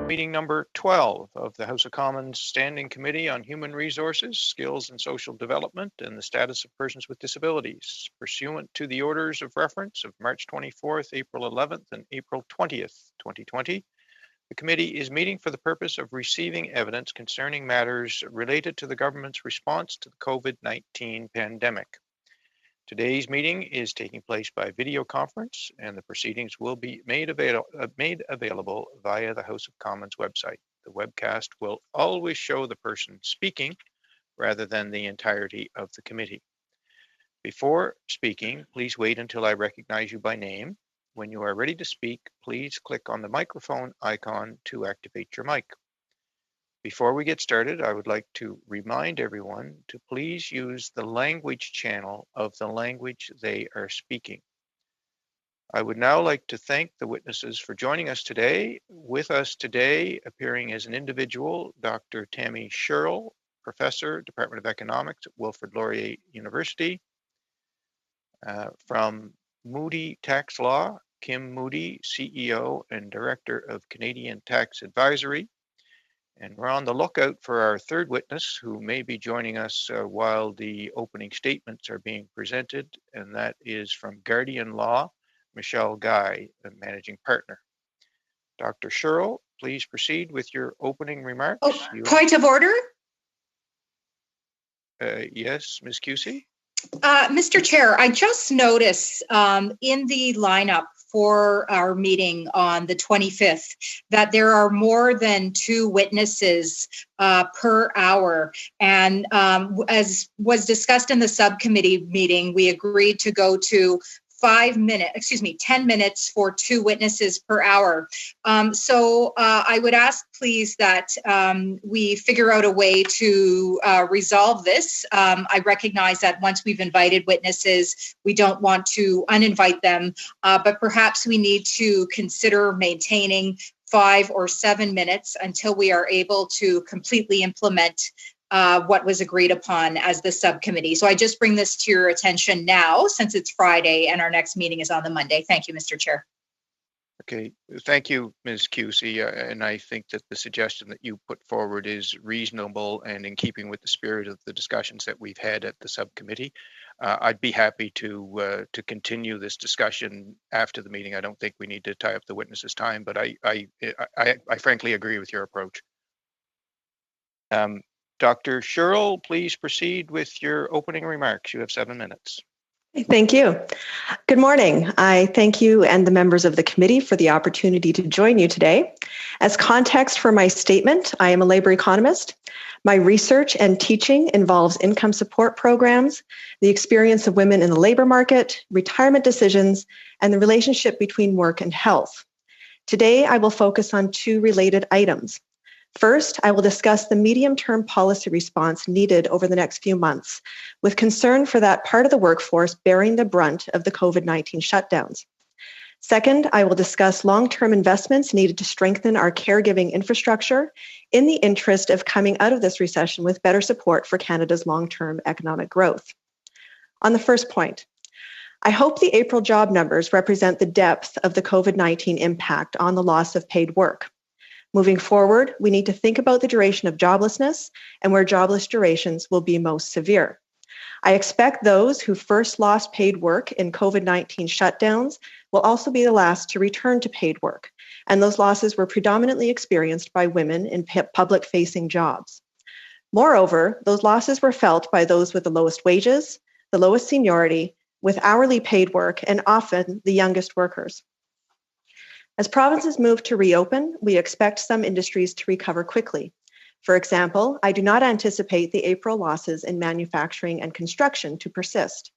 meeting number 12 of the House of Commons Standing Committee on Human Resources, Skills and Social Development and the Status of Persons with Disabilities, pursuant to the orders of reference of March 24th, April 11th, and April 20th, 2020. The committee is meeting for the purpose of receiving evidence concerning matters related to the government's response to the COVID-19 pandemic. Today's meeting is taking place by video conference, and the proceedings will be made available via the House of Commons website. The webcast will always show the person speaking rather than the entirety of the committee. Before speaking, please wait until I recognize you by name. When you are ready to speak, please click on the microphone icon to activate your mic. Before we get started, I would like to remind everyone to please use the language channel of the language they are speaking. I would now like to thank the witnesses for joining us today. With us today, appearing as an individual, Dr. Tammy Sherrill, Professor, Department of Economics at Wilfrid Laurier University. From Moody Tax Law, Kim Moody, CEO and Director of Canadian Tax Advisory. And we're on the lookout for our third witness who may be joining us while the opening statements are being presented, and that is from Guardian Law, Michelle Guy, the Managing Partner. Dr. Sherrill, please proceed with your opening remarks. Point of order? Yes, Ms. Cusey. Mr. Chair, I just noticed in the lineup for our meeting on the 25th that there are more than 2 witnesses per hour. And as was discussed in the subcommittee meeting, we agreed to go to 10 minutes for 2 witnesses per hour. So I would ask, please, that we figure out a way to resolve this. I recognize that once we've invited witnesses, we don't want to uninvite them, but perhaps we need to consider maintaining 5 or 7 minutes until we are able to completely implement what was agreed upon as the subcommittee. So I just bring this to your attention now, since it's Friday and our next meeting is on the Monday. Thank you, Mr. Chair. Okay, thank you, Ms. Cusey. And I think that the suggestion that you put forward is reasonable and in keeping with the spirit of the discussions that we've had at the subcommittee. I'd be happy to continue this discussion after the meeting. I don't think we need to tie up the witnesses' time, but I frankly agree with your approach. Dr. Sherrill, please proceed with your opening remarks. You have 7 minutes. Thank you. Good morning. I thank you and the members of the committee for the opportunity to join you today. As context for my statement, I am a labor economist. My research and teaching involves income support programs, the experience of women in the labor market, retirement decisions, and the relationship between work and health. Today, I will focus on 2 related items. First, I will discuss the medium-term policy response needed over the next few months, with concern for that part of the workforce bearing the brunt of the COVID-19 shutdowns. Second, I will discuss long-term investments needed to strengthen our caregiving infrastructure in the interest of coming out of this recession with better support for Canada's long-term economic growth. On the first point, I hope the April job numbers represent the depth of the COVID-19 impact on the loss of paid work. Moving forward, we need to think about the duration of joblessness and where jobless durations will be most severe. I expect those who first lost paid work in COVID-19 shutdowns will also be the last to return to paid work, and those losses were predominantly experienced by women in public-facing jobs. Moreover, those losses were felt by those with the lowest wages, the lowest seniority, with hourly paid work, and often the youngest workers. As provinces move to reopen, we expect some industries to recover quickly. For example, I do not anticipate the April losses in manufacturing and construction to persist.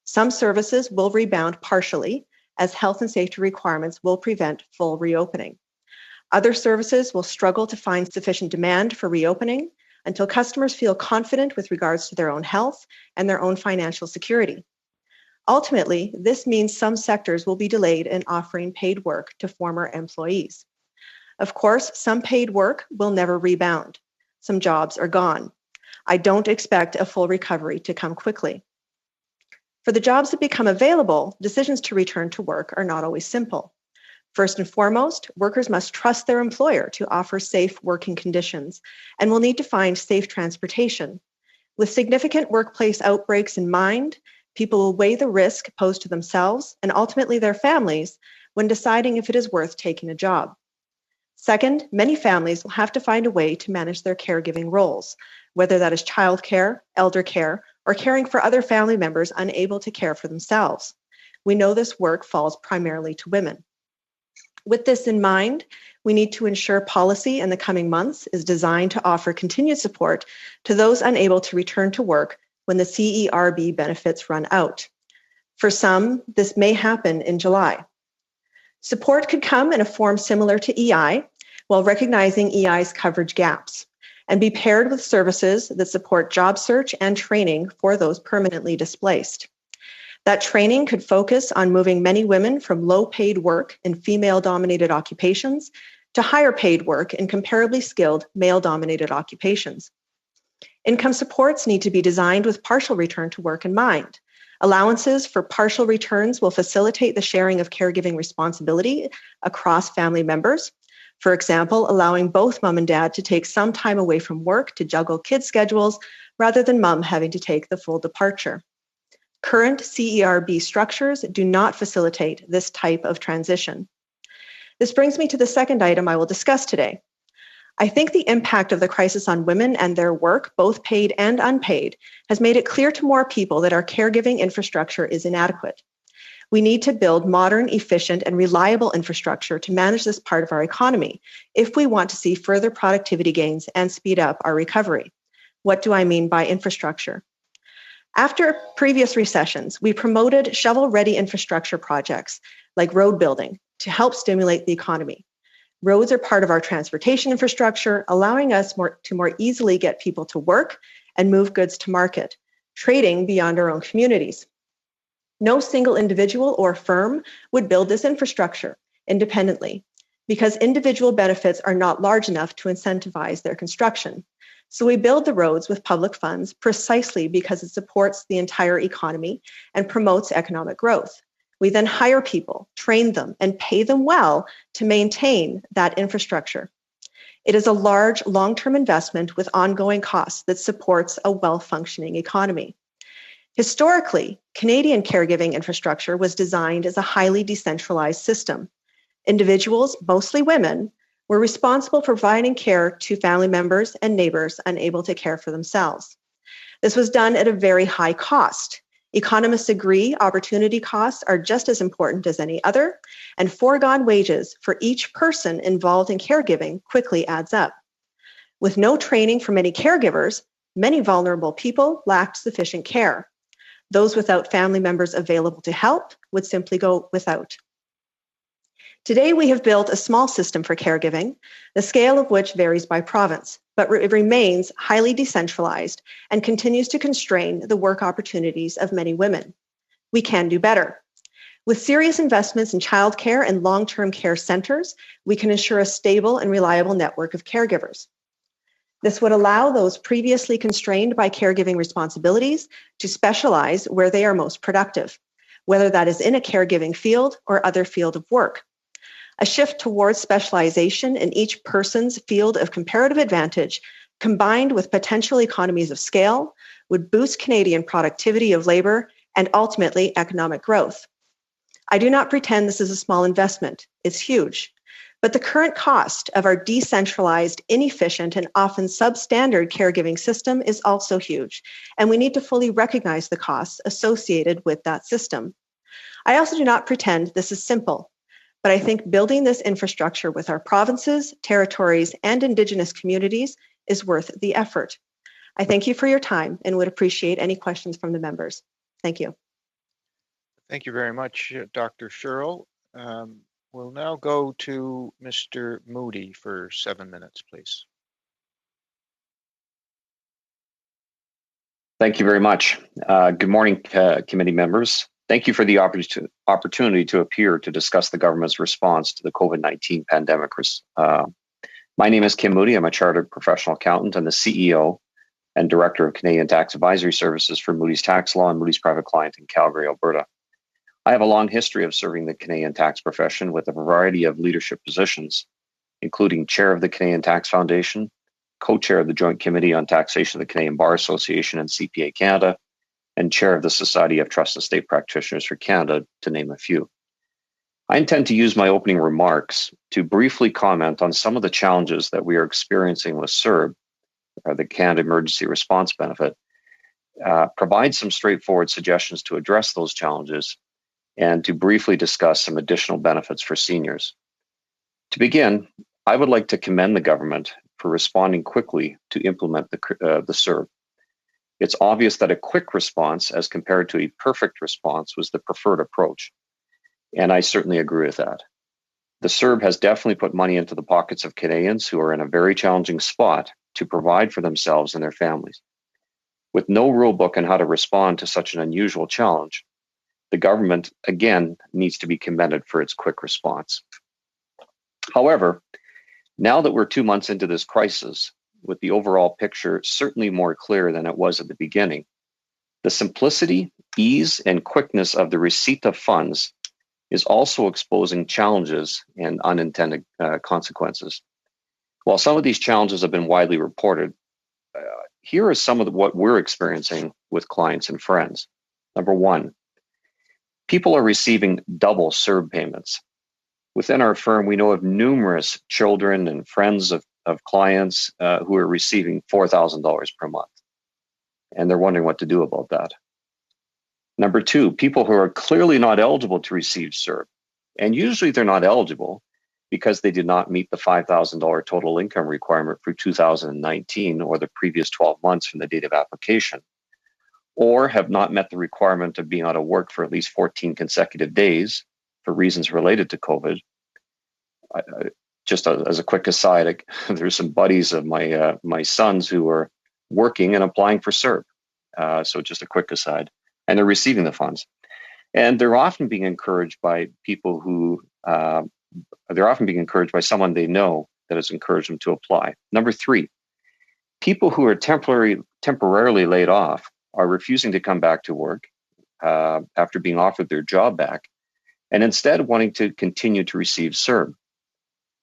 Some services will rebound partially, as health and safety requirements will prevent full reopening. Other services will struggle to find sufficient demand for reopening until customers feel confident with regards to their own health and their own financial security. Ultimately, this means some sectors will be delayed in offering paid work to former employees. Of course, some paid work will never rebound. Some jobs are gone. I don't expect a full recovery to come quickly. For the jobs that become available, decisions to return to work are not always simple. First and foremost, workers must trust their employer to offer safe working conditions and will need to find safe transportation. With significant workplace outbreaks in mind, people will weigh the risk posed to themselves and ultimately their families when deciding if it is worth taking a job. Second, many families will have to find a way to manage their caregiving roles, whether that is childcare, elder care, or caring for other family members unable to care for themselves. We know this work falls primarily to women. With this in mind, we need to ensure policy in the coming months is designed to offer continued support to those unable to return to work when the CERB benefits run out. For some, this may happen in July. Support could come in a form similar to EI, while recognizing EI's coverage gaps, and be paired with services that support job search and training for those permanently displaced. That training could focus on moving many women from low-paid work in female-dominated occupations to higher-paid work in comparably skilled male-dominated occupations. Income supports need to be designed with partial return to work in mind. Allowances for partial returns will facilitate the sharing of caregiving responsibility across family members. For example, allowing both mom and dad to take some time away from work to juggle kids' schedules rather than mom having to take the full departure. Current CERB structures do not facilitate this type of transition. This brings me to the second item I will discuss today. I think the impact of the crisis on women and their work, both paid and unpaid, has made it clear to more people that our caregiving infrastructure is inadequate. We need to build modern, efficient, and reliable infrastructure to manage this part of our economy if we want to see further productivity gains and speed up our recovery. What do I mean by infrastructure? After previous recessions, we promoted shovel-ready infrastructure projects like road building to help stimulate the economy. Roads are part of our transportation infrastructure, allowing us to more easily get people to work and move goods to market, trading beyond our own communities. No single individual or firm would build this infrastructure independently because individual benefits are not large enough to incentivize their construction. So we build the roads with public funds precisely because it supports the entire economy and promotes economic growth. We then hire people, train them, and pay them well to maintain that infrastructure. It is a large, long-term investment with ongoing costs that supports a well-functioning economy. Historically, Canadian caregiving infrastructure was designed as a highly decentralized system. Individuals, mostly women, were responsible for providing care to family members and neighbors unable to care for themselves. This was done at a very high cost. Economists agree opportunity costs are just as important as any other, and foregone wages for each person involved in caregiving quickly adds up. With no training for many caregivers, many vulnerable people lacked sufficient care. Those without family members available to help would simply go without. Today, we have built a small system for caregiving, the scale of which varies by province, but it remains highly decentralized and continues to constrain the work opportunities of many women. We can do better. With serious investments in childcare and long-term care centers, we can ensure a stable and reliable network of caregivers. This would allow those previously constrained by caregiving responsibilities to specialize where they are most productive, whether that is in a caregiving field or other field of work. A shift towards specialization in each person's field of comparative advantage, combined with potential economies of scale, would boost Canadian productivity of labor and ultimately economic growth. I do not pretend this is a small investment. It's huge. But the current cost of our decentralized, inefficient, and often substandard caregiving system is also huge, and we need to fully recognize the costs associated with that system. I also do not pretend this is simple. But I think building this infrastructure with our provinces, territories, and Indigenous communities is worth the effort. I thank you for your time and would appreciate any questions from the members. Thank you. Thank you very much, Dr. Sherrill. We'll now go to Mr. Moody for 7 minutes, please. Thank you very much. Good morning, committee members. Thank you for the opportunity to appear to discuss the government's response to the COVID-19 pandemic. My name is Kim Moody. I'm a chartered professional accountant and the CEO and Director of Canadian Tax Advisory Services for Moody's Tax Law and Moody's Private Client in Calgary, Alberta. I have a long history of serving the Canadian tax profession with a variety of leadership positions, including chair of the Canadian Tax Foundation, co-chair of the Joint Committee on Taxation of the Canadian Bar Association and CPA Canada, and chair of the Society of Trust and Estate Practitioners for Canada, to name a few. I intend to use my opening remarks to briefly comment on some of the challenges that we are experiencing with CERB, or the Canada Emergency Response Benefit, provide some straightforward suggestions to address those challenges, and to briefly discuss some additional benefits for seniors. To begin, I would like to commend the government for responding quickly to implement the CERB. It's obvious that a quick response as compared to a perfect response was the preferred approach, and I certainly agree with that. The CERB has definitely put money into the pockets of Canadians who are in a very challenging spot to provide for themselves and their families. With no rule book on how to respond to such an unusual challenge, the government, again, needs to be commended for its quick response. However, now that we're 2 months into this crisis, with the overall picture certainly more clear than it was at the beginning, the simplicity, ease, and quickness of the receipt of funds is also exposing challenges and unintended consequences. While some of these challenges have been widely reported, here is some of what we're experiencing with clients and friends. Number one, people are receiving double CERB payments. Within our firm, we know of numerous children and friends of clients who are receiving $4,000 per month, and they're wondering what to do about that. Number two, people who are clearly not eligible to receive CERB, and usually they're not eligible because they did not meet the $5,000 total income requirement for 2019 or the previous 12 months from the date of application, or have not met the requirement of being out of work for at least 14 consecutive days for reasons related to COVID. Just as a quick aside, there's some buddies of my sons who are working and applying for CERB. So just a quick aside, and they're receiving the funds. And they're often being encouraged by people who, they're often being encouraged by someone they know that has encouraged them to apply. Number three, people who are temporarily laid off are refusing to come back to work after being offered their job back, and instead wanting to continue to receive CERB.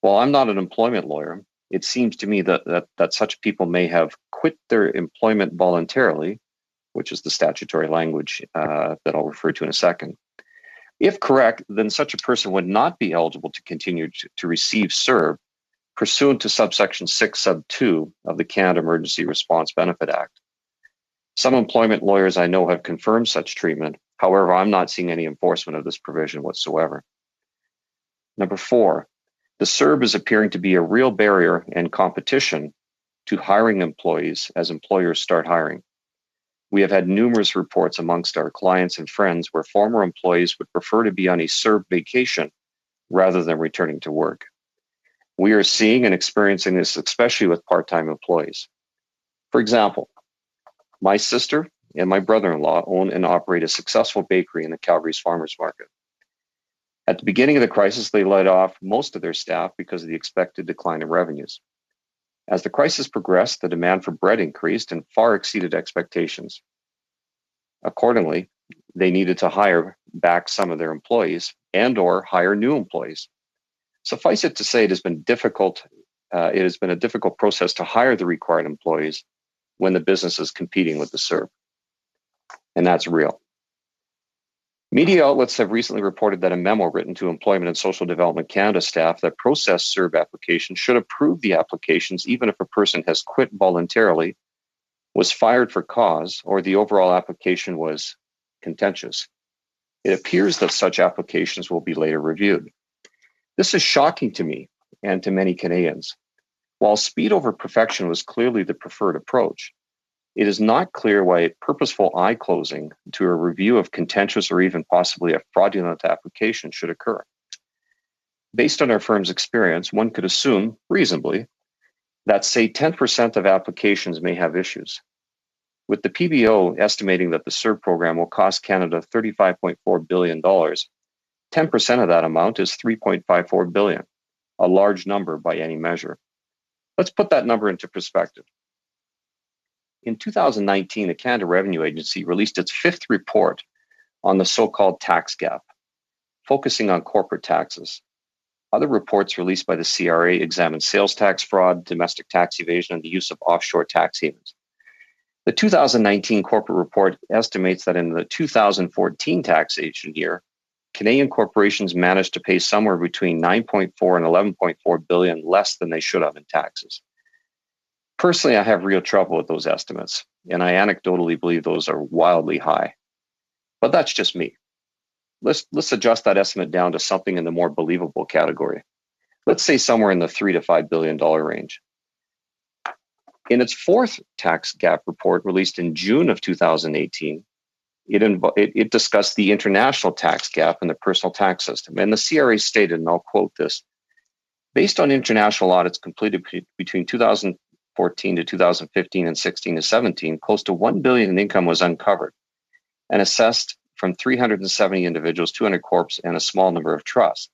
While I'm not an employment lawyer, it seems to me that such people may have quit their employment voluntarily, which is the statutory language that I'll refer to in a second. If correct, then such a person would not be eligible to continue to receive CERB pursuant to subsection 6 sub 2 of the Canada Emergency Response Benefit Act. Some employment lawyers I know have confirmed such treatment. However, I'm not seeing any enforcement of this provision whatsoever. Number four, the CERB is appearing to be a real barrier and competition to hiring employees as employers start hiring. We have had numerous reports amongst our clients and friends where former employees would prefer to be on a CERB vacation rather than returning to work. We are seeing and experiencing this especially with part-time employees. For example, my sister and my brother-in-law own and operate a successful bakery in the Calgary's Farmers Market. At the beginning of the crisis, they laid off most of their staff because of the expected decline in revenues. As the crisis progressed, the demand for bread increased and far exceeded expectations. Accordingly, they needed to hire back some of their employees and/or hire new employees. Suffice it to say, it has been difficult. It has been a difficult process to hire the required employees when the business is competing with the CERB, and that's real. Media outlets have recently reported that a memo written to Employment and Social Development Canada staff that process CERB applications should approve the applications even if a person has quit voluntarily, was fired for cause, or the overall application was contentious. It appears that such applications will be later reviewed. This is shocking to me and to many Canadians. While speed over perfection was clearly the preferred approach, it is not clear why purposeful eye closing to a review of contentious or even possibly a fraudulent application should occur. Based on our firm's experience, one could assume, reasonably, that say 10% of applications may have issues. With the PBO estimating that the CERB program will cost Canada $35.4 billion, 10% of that amount is $3.54 billion, a large number by any measure. Let's put that number into perspective. In 2019, the Canada Revenue Agency released its fifth report on the so-called tax gap, focusing on corporate taxes. Other reports released by the CRA examined sales tax fraud, domestic tax evasion, and the use of offshore tax havens. The 2019 corporate report estimates that in the 2014 taxation year, Canadian corporations managed to pay somewhere between 9.4 and 11.4 billion less than they should have in taxes. Personally, I have real trouble with those estimates, and I anecdotally believe those are wildly high. But that's just me. Let's adjust that estimate down to something in the more believable category. Let's say somewhere in the $3 to $5 billion range. In its fourth tax gap report released in June of 2018, it discussed the international tax gap in the personal tax system. And the CRA stated, and I'll quote this, based on international audits completed between 2014 to 2015 and 16 to 17, close to $1 billion in income was uncovered and assessed from 370 individuals, 200 corps, and a small number of trusts.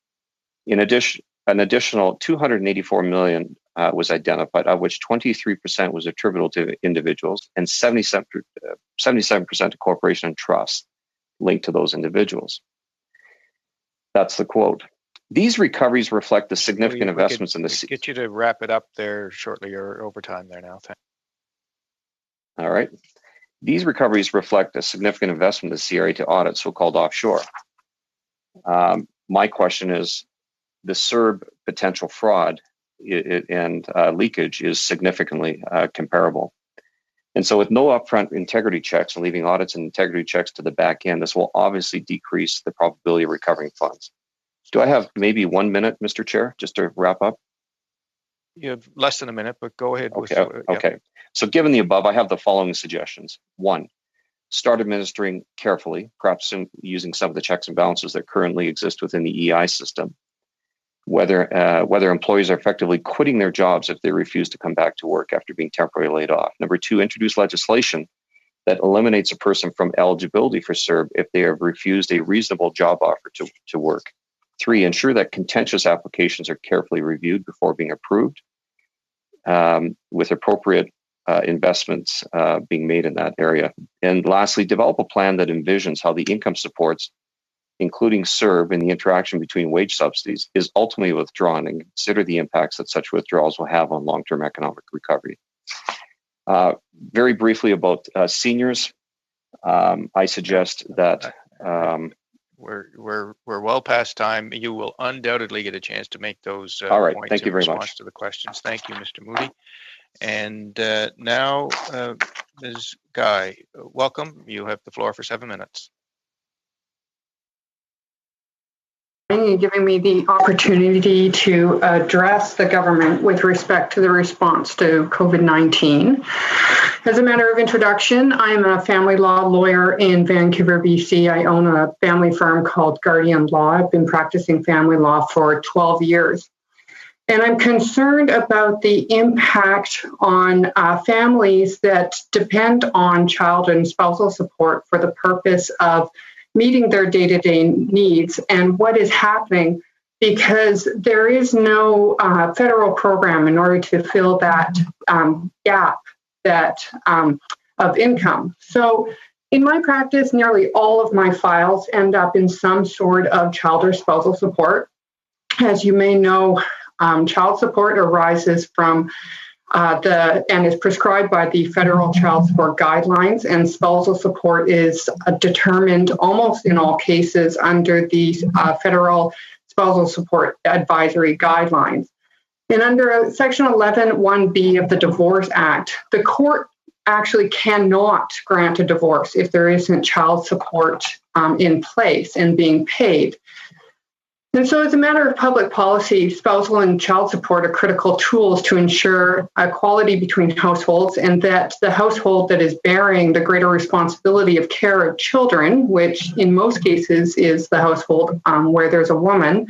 In addition, an additional 284 million was identified, of which 23% was attributable to individuals and 77% to corporation and trusts linked to those individuals. That's the quote. These recoveries reflect the significant investments in the... Get you to wrap it up there shortly or over time there now. Thanks. All right. These recoveries reflect a significant investment in the CRA to audit so-called offshore. My question is, the CERB potential fraud and leakage is significantly comparable. And so with no upfront integrity checks and leaving audits and integrity checks to the back end, this will obviously decrease the probability of recovering funds. Do I have maybe 1 minute, Mr. Chair, just to wrap up? You have less than a minute, but go ahead. Okay. So given the above, I have the following suggestions. 1, start administering carefully, perhaps using some of the checks and balances that currently exist within the EI system. Whether employees are effectively quitting their jobs if they refuse to come back to work after being temporarily laid off. Number 2, introduce legislation that eliminates a person from eligibility for CERB if they have refused a reasonable job offer to work. 3, ensure that contentious applications are carefully reviewed before being approved, with appropriate investments being made in that area. And lastly, develop a plan that envisions how the income supports, including CERB and the interaction between wage subsidies, is ultimately withdrawn, and consider the impacts that such withdrawals will have on long-term economic recovery. Very briefly about seniors, I suggest that... We're well past time. You will undoubtedly get a chance to make those all right. points Thank you in very response much to the questions. Thank you, Mr. Moody. And now, Ms. Guy, welcome. You have the floor for 7 minutes. You giving me the opportunity to address the government with respect to the response to COVID-19. As a matter of introduction, I'm a family law lawyer in Vancouver, BC. I own a family firm called Guardian Law. I've been practicing family law for 12 years. And I'm concerned about the impact on families that depend on child and spousal support for the purpose of meeting their day-to-day needs and what is happening, because there is no federal program in order to fill that gap of income. So in my practice, nearly all of my files end up in some sort of child or spousal support. As you may know, child support arises from and is prescribed by the federal child support guidelines, and spousal support is determined almost in all cases under the federal spousal support advisory guidelines. And under Section 11(1)(b) of the Divorce Act, the court actually cannot grant a divorce if there isn't child support in place and being paid. And so as a matter of public policy, spousal and child support are critical tools to ensure equality between households, and that the household that is bearing the greater responsibility of care of children, which in most cases is the household where there's a woman,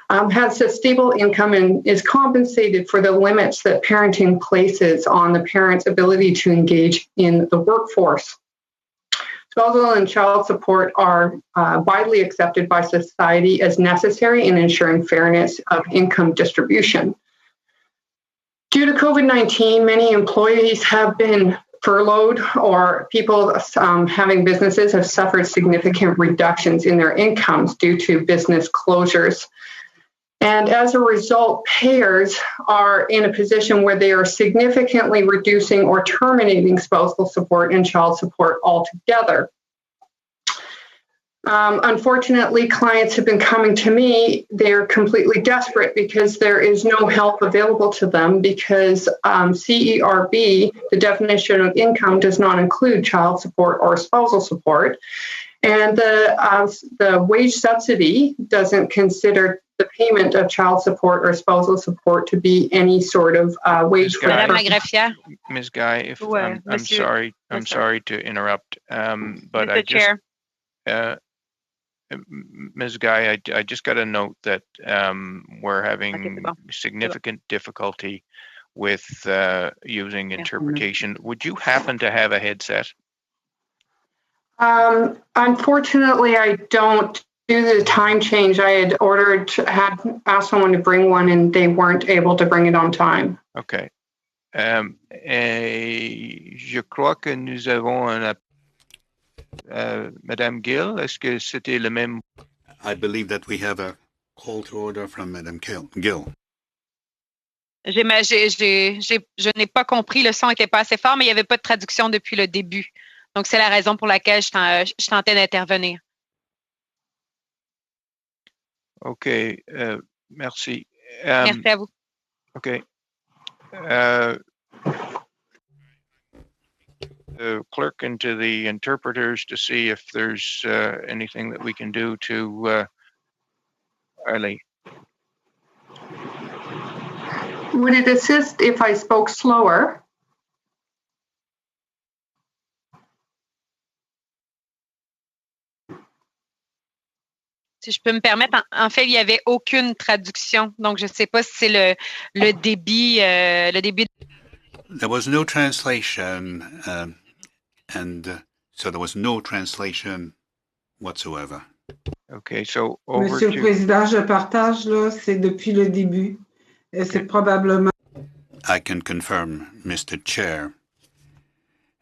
has a stable income and is compensated for the limits that parenting places on the parent's ability to engage in the workforce. Spousal and child support are widely accepted by society as necessary in ensuring fairness of income distribution. Due to COVID-19, many employees have been furloughed or people having businesses have suffered significant reductions in their incomes due to business closures. And as a result, payers are in a position where they are significantly reducing or terminating spousal support and child support altogether. Unfortunately, clients have been coming to me. They're completely desperate because there is no help available to them because CERB, the definition of income, does not include child support or spousal support. And the wage subsidy doesn't consider the payment of child support or spousal support to be any sort of wage. Ms. Guy, if I'm sorry to interrupt, but Mr. Chair. Ms. Guy, I just got a note that we're having significant difficulty with using interpretation. Would you happen to have a headset? Unfortunately, I don't. Due to the time change, I had asked someone to bring one and they weren't able to bring it on time. Okay. Je crois que nous avons un Madame Gill, est-ce que c'était le même? I believe that we have a call to order from Madame Gill. Je n'ai pas compris, le son n'était pas assez fort, mais il n'y avait pas de traduction depuis le début. Donc, c'est la raison pour laquelle je tentais d'intervenir. OK, merci. Merci à vous. OK. The clerk and to the interpreters to see if there's anything that we can do to Arlie. Would it assist if I spoke slower? Si je peux me permettre, en fait, il n'y avait aucune traduction. Donc, je ne sais pas si c'est le débit. There was no translation, so there was no translation whatsoever. Okay, so over Monsieur le Président, je partage, là, c'est depuis le début. Et c'est probablement... I can confirm, Mr. Chair.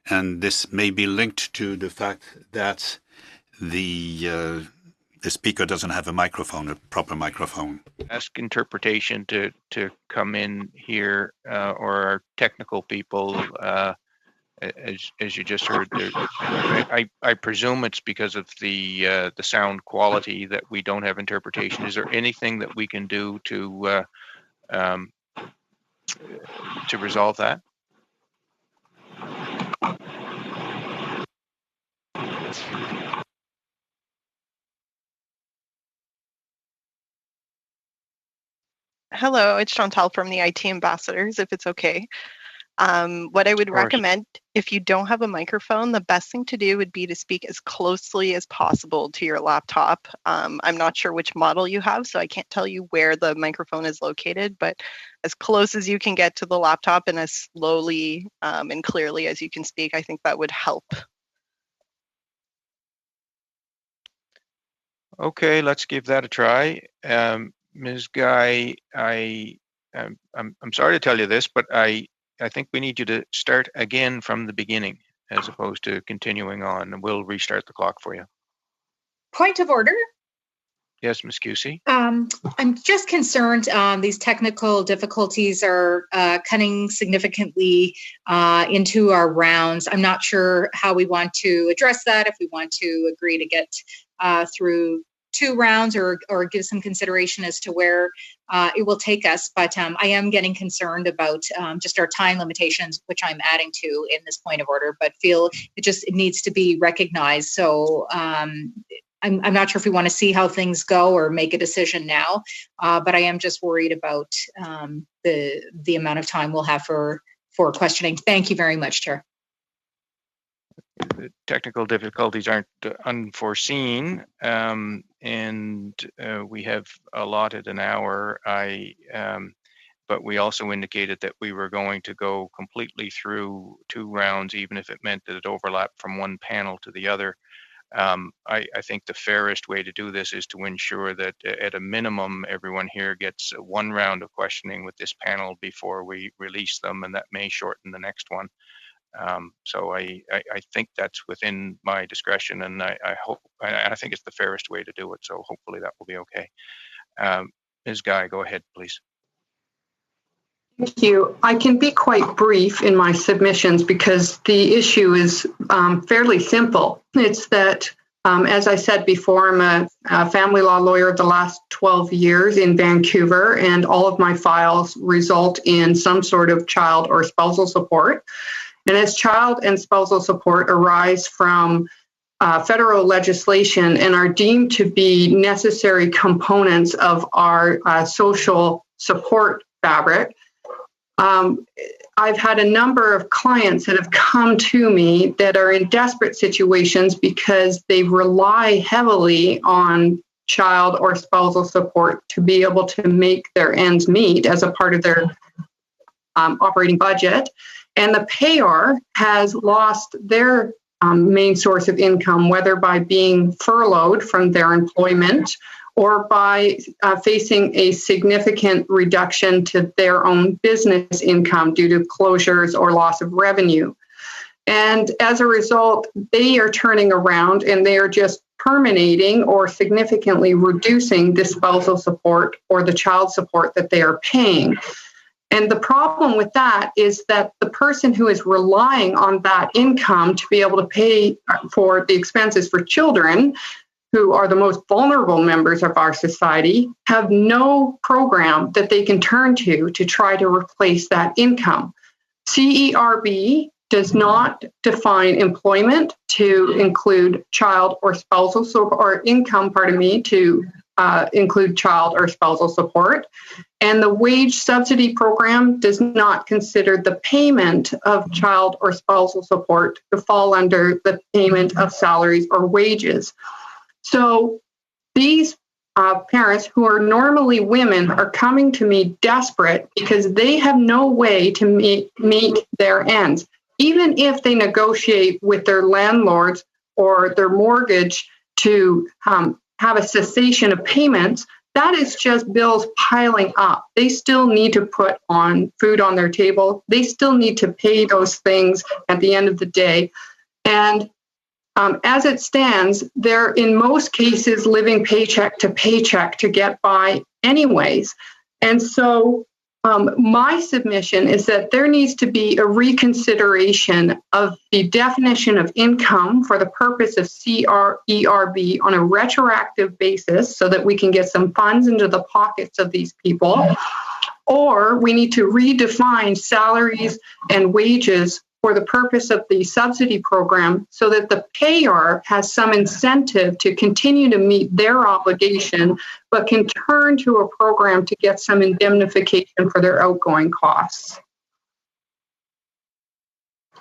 And this may be linked to the fact that the speaker doesn't have a microphone, a proper microphone. Ask interpretation to come in here, or our technical people, as you just heard. I presume it's because of the sound quality that we don't have interpretation. Is there anything that we can do to resolve that? Hello, it's Chantal from the IT Ambassadors, if it's okay. What I would recommend, if you don't have a microphone, the best thing to do would be to speak as closely as possible to your laptop. I'm not sure which model you have, so I can't tell you where the microphone is located, but as close as you can get to the laptop and as slowly and clearly as you can speak, I think that would help. Okay, let's give that a try. Ms. Guy, I'm sorry to tell you this, but I think we need you to start again from the beginning as opposed to continuing on, and we'll restart the clock for you. Point of order. Yes, Ms. Cusey. I'm just concerned these technical difficulties are cutting significantly into our rounds. I'm not sure how we want to address that, if we want to agree to get through 2 rounds or give some consideration as to where it will take us. But I am getting concerned about just our time limitations, which I'm adding to in this point of order, but feel it needs to be recognized. So I'm not sure if we want to see how things go or make a decision now, but I am just worried about the amount of time we'll have for questioning. Thank you very much, Chair. The technical difficulties aren't unforeseen, and we have allotted an hour. But we also indicated that we were going to go completely through 2 rounds, even if it meant that it overlapped from one panel to the other. I think the fairest way to do this is to ensure that at a minimum, everyone here gets 1 round of questioning with this panel before we release them, and that may shorten the next one. So I think that's within my discretion, and I hope, and I think it's the fairest way to do it. So hopefully that will be okay. Ms. Guy, go ahead, please. Thank you. I can be quite brief in my submissions because the issue is fairly simple. It's that, as I said before, I'm a family law lawyer the last 12 years in Vancouver, and all of my files result in some sort of child or spousal support. And as child and spousal support arise from federal legislation and are deemed to be necessary components of our social support fabric, I've had a number of clients that have come to me that are in desperate situations because they rely heavily on child or spousal support to be able to make their ends meet as a part of their operating budget. And the payer has lost their main source of income, whether by being furloughed from their employment or by facing a significant reduction to their own business income due to closures or loss of revenue. And as a result, they are turning around and they are just terminating or significantly reducing the spousal support or the child support that they are paying. And the problem with that is that the person who is relying on that income to be able to pay for the expenses for children, who are the most vulnerable members of our society, have no program that they can turn to try to replace that income. CERB does not define employment to include child or spousal support, or income, to include child or spousal support. And the wage subsidy program does not consider the payment of child or spousal support to fall under the payment of salaries or wages. So these parents who are normally women are coming to me desperate because they have no way to meet their ends. Even if they negotiate with their landlords or their mortgage to have a cessation of payments, that is just bills piling up. They still need to put on food on their table. They still need to pay those things at the end of the day. And as it stands, they're in most cases living paycheck to get by anyways. And so my submission is that there needs to be a reconsideration of the definition of income for the purpose of CERB on a retroactive basis so that we can get some funds into the pockets of these people. Or we need to redefine salaries and wages for the purpose of the subsidy program so that the payer has some incentive to continue to meet their obligation, but can turn to a program to get some indemnification for their outgoing costs.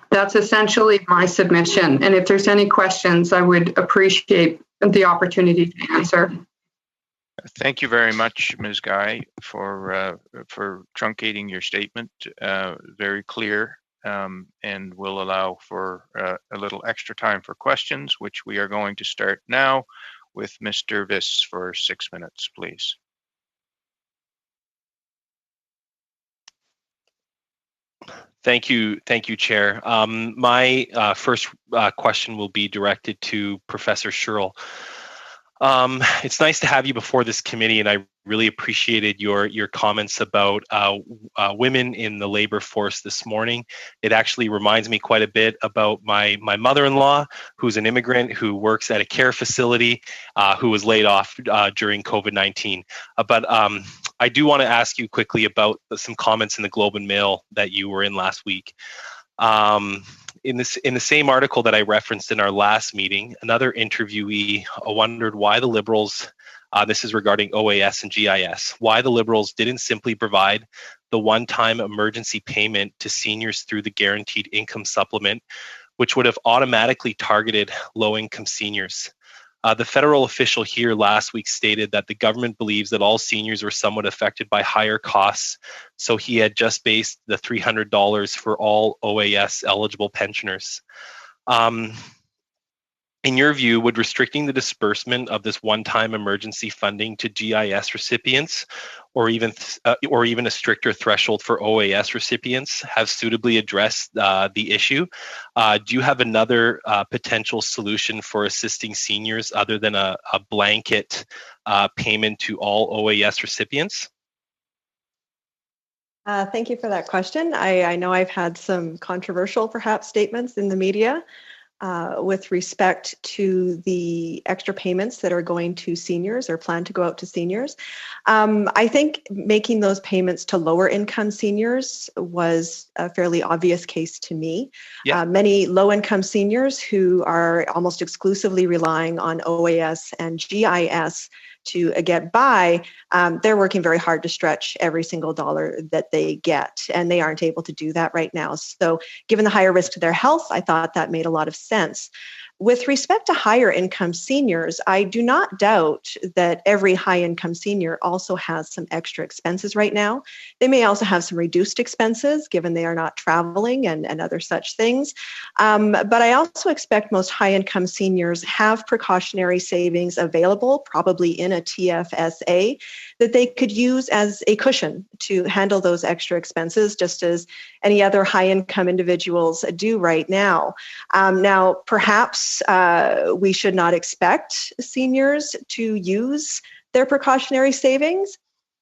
That's essentially my submission. And if there's any questions, I would appreciate the opportunity to answer. Thank you very much, Ms. Guy, for truncating your statement. Very clear. And we'll allow for a little extra time for questions, which we are going to start now with Mr. Viss for 6 minutes, please. Thank you, Chair. My first question will be directed to Professor Sherrill. It's nice to have you before this committee, and I really appreciated your comments about women in the labor force this morning. It actually reminds me quite a bit about my mother-in-law, who's an immigrant who works at a care facility, who was laid off during COVID-19. But I do want to ask you quickly about some comments in the Globe and Mail that you were in last week. In the same article that I referenced in our last meeting, another interviewee wondered why the Liberals, this is regarding OAS and GIS, why the Liberals didn't simply provide the one-time emergency payment to seniors through the Guaranteed Income Supplement, which would have automatically targeted low-income seniors. The federal official here last week stated that the government believes that all seniors were somewhat affected by higher costs, so he had just based the $300 for all OAS eligible pensioners. In your view, would restricting the disbursement of this one-time emergency funding to GIS recipients, or even a stricter threshold for OAS recipients, have suitably addressed the issue? Do you have another potential solution for assisting seniors other than a blanket payment to all OAS recipients? Thank you for that question. I know I've had some controversial, perhaps, statements in the media with respect to the extra payments that are going to seniors or plan to go out to seniors. I think making those payments to lower income seniors was a fairly obvious case to me. Yeah. Many low income seniors who are almost exclusively relying on OAS and GIS to get by, they're working very hard to stretch every single dollar that they get, and they aren't able to do that right now. So given the higher risk to their health, I thought that made a lot of sense. With respect to higher income seniors, I do not doubt that every high income senior also has some extra expenses right now. They may also have some reduced expenses given they are not traveling and other such things. But I also expect most high income seniors have precautionary savings available, probably in a TFSA, that they could use as a cushion to handle those extra expenses, just as any other high income individuals do right now. Now, perhaps we should not expect seniors to use their precautionary savings.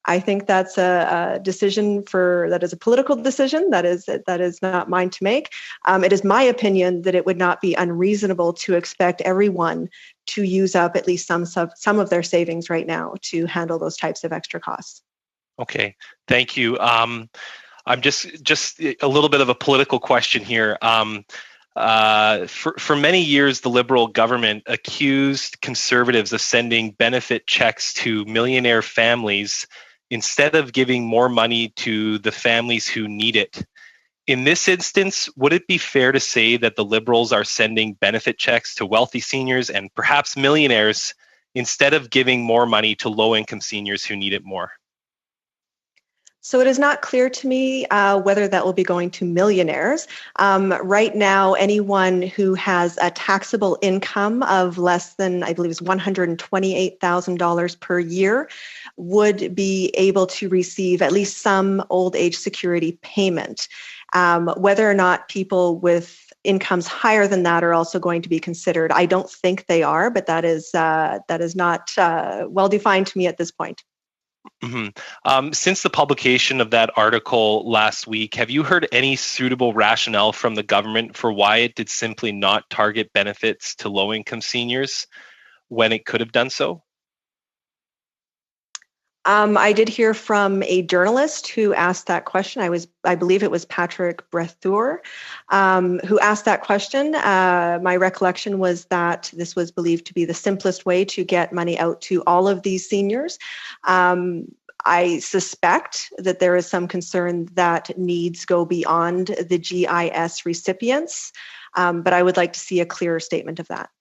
I think that's a decision that is a political decision. That is not mine to make. It is my opinion that it would not be unreasonable to expect everyone to use up at least some of their savings right now to handle those types of extra costs. Okay, thank you. I'm just a little bit of a political question here. For many years, the Liberal government accused Conservatives of sending benefit checks to millionaire families instead of giving more money to the families who need it. In this instance, would it be fair to say that the Liberals are sending benefit checks to wealthy seniors and perhaps millionaires instead of giving more money to low-income seniors who need it more? So it is not clear to me whether that will be going to millionaires. Right now, anyone who has a taxable income of less than, I believe, is $128,000 per year would be able to receive at least some old age security payment. Whether or not people with incomes higher than that are also going to be considered, I don't think they are, but that is not well defined to me at this point. Mm-hmm. Since the publication of that article last week, have you heard any suitable rationale from the government for why it did simply not target benefits to low-income seniors when it could have done so? I did hear from a journalist who asked that question. I believe it was Patrick Brethur, who asked that question. My recollection was that this was believed to be the simplest way to get money out to all of these seniors. I suspect that there is some concern that needs go beyond the GIS recipients, but I would like to see a clearer statement of that.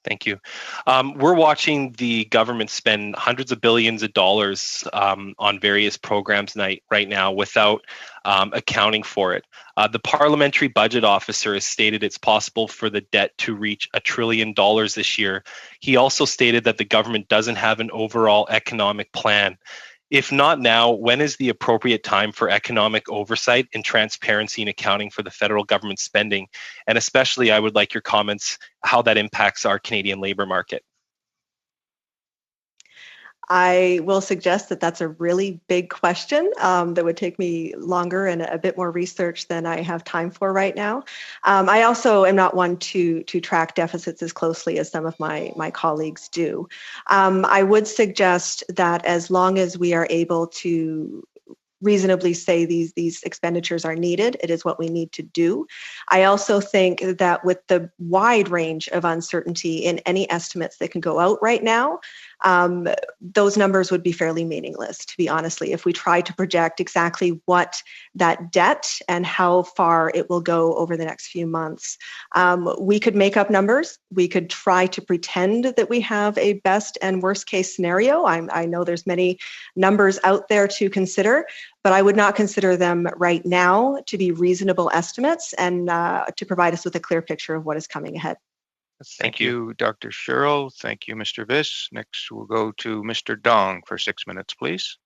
Thank you. We're watching the government spend hundreds of billions of dollars on various programs right now without accounting for it. The Parliamentary Budget Officer has stated it's possible for the debt to reach $1 trillion this year. He also stated that the government doesn't have an overall economic plan. If not now, when is the appropriate time for economic oversight and transparency in accounting for the federal government spending? And especially, I would like your comments how that impacts our Canadian labor market. I will suggest that that's a really big question that would take me longer and a bit more research than I have time for right now. I also am not one to track deficits as closely as some of my colleagues do. I would suggest that as long as we are able to reasonably say these expenditures are needed, it is what we need to do. I also think that with the wide range of uncertainty in any estimates that can go out right now, those numbers would be fairly meaningless, to be honestly, if we try to project exactly what that debt and how far it will go over the next few months. We could make up numbers. We could try to pretend that we have a best and worst case scenario. I know there's many numbers out there to consider, but I would not consider them right now to be reasonable estimates and to provide us with a clear picture of what is coming ahead. Thank you, Dr. Sherrill. Thank you, Mr. Viss. Next, we'll go to Mr. Dong for 6 minutes, please.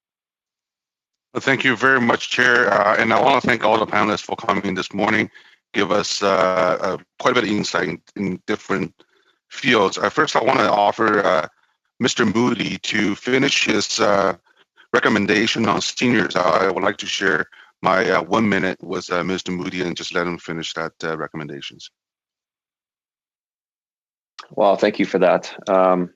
Well, thank you very much, Chair. And I want to thank all the panelists for coming this morning, give us quite a bit of insight in different fields. First, I want to offer Mr. Moody to finish his recommendation on seniors. I would like to share my 1 minute with Mr. Moody and just let him finish that recommendations. Well, thank you for that. I'll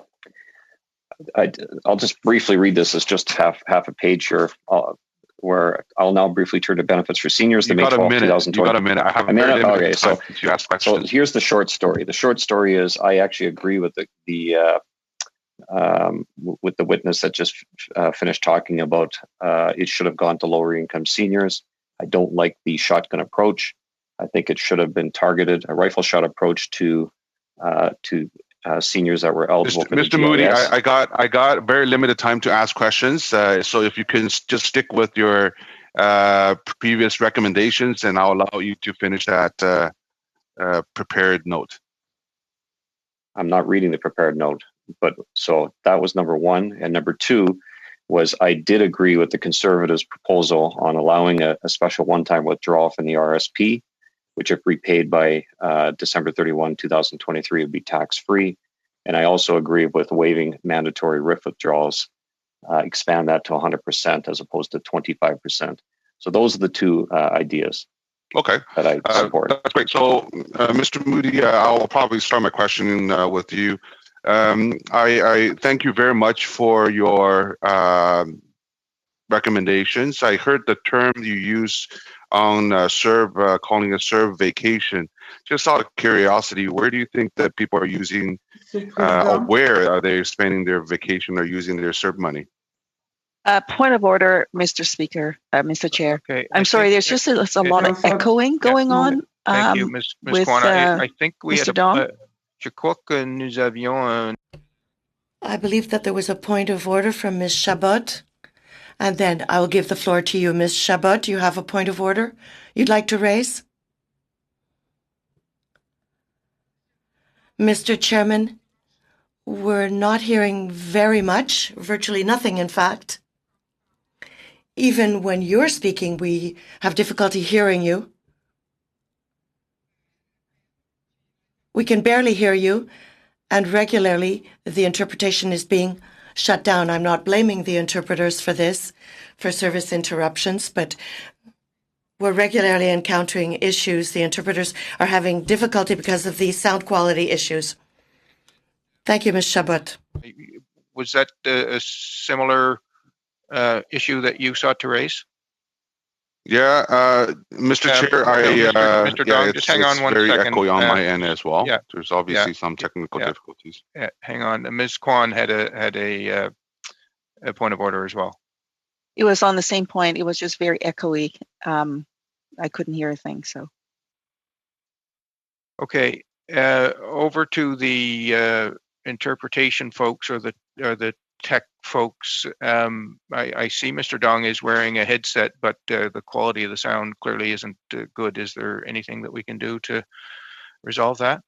just briefly read this. It's just half a page here, where I'll now briefly turn to benefits for seniors. You got a minute. You got a minute. I have a minute. Okay, so here's the short story. The short story is I actually agree with the witness that just finished talking about it should have gone to lower income seniors. I don't like the shotgun approach. I think it should have been targeted, a rifle shot approach to seniors that were eligible for the Mr. Moody, I got very limited time to ask questions. So if you can just stick with your previous recommendations, and I'll allow you to finish that prepared note. I'm not reading the prepared note, but so that was number one. And number two was I did agree with the Conservatives' proposal on allowing a special one-time withdrawal from the RSP, which if repaid by December 31, 2023, would be tax-free. And I also agree with waiving mandatory RIF withdrawals, expand that to 100% as opposed to 25%. So those are the two ideas. Okay. That I support. That's great. So, Mr. Moody, I'll probably start my question with you. I thank you very much for your recommendations. I heard the term you use on calling a serve vacation. Just out of curiosity, where do you think that people are using, or where are they spending their vacation or using their serve money? Point of order, Mr. Speaker, Mr. Chair. Okay, I'm sorry, there's just a lot of echoing going on. Thank you, Ms. Kwan. I think we Mr. had Dong? Je crois que nous avions I believe that there was a point of order from Ms. Chabot. And then I will give the floor to you, Ms. Chabot. Do you have a point of order you'd like to raise? Mr. Chairman, we're not hearing very much, virtually nothing, in fact. Even when you're speaking, we have difficulty hearing you. We can barely hear you, and regularly the interpretation is being shut down. I'm not blaming the interpreters for this, for service interruptions, but we're regularly encountering issues. The interpreters are having difficulty because of the sound quality issues. Thank you, Ms. Chabot. Was that a similar issue that you sought to raise? Yeah, Mr. Chair, Mr. Dong, just hang on 1 second. Very echoey on my end as well. Yeah, there's obviously some technical difficulties. Yeah, hang on. Ms. Kwan had a point of order as well. It was on the same point. It was just very echoey. I couldn't hear a thing. So. Okay, over to the interpretation folks or the tech folks. I see Mr. Dong is wearing a headset, but the quality of the sound clearly isn't good. Is there anything that we can do to resolve that?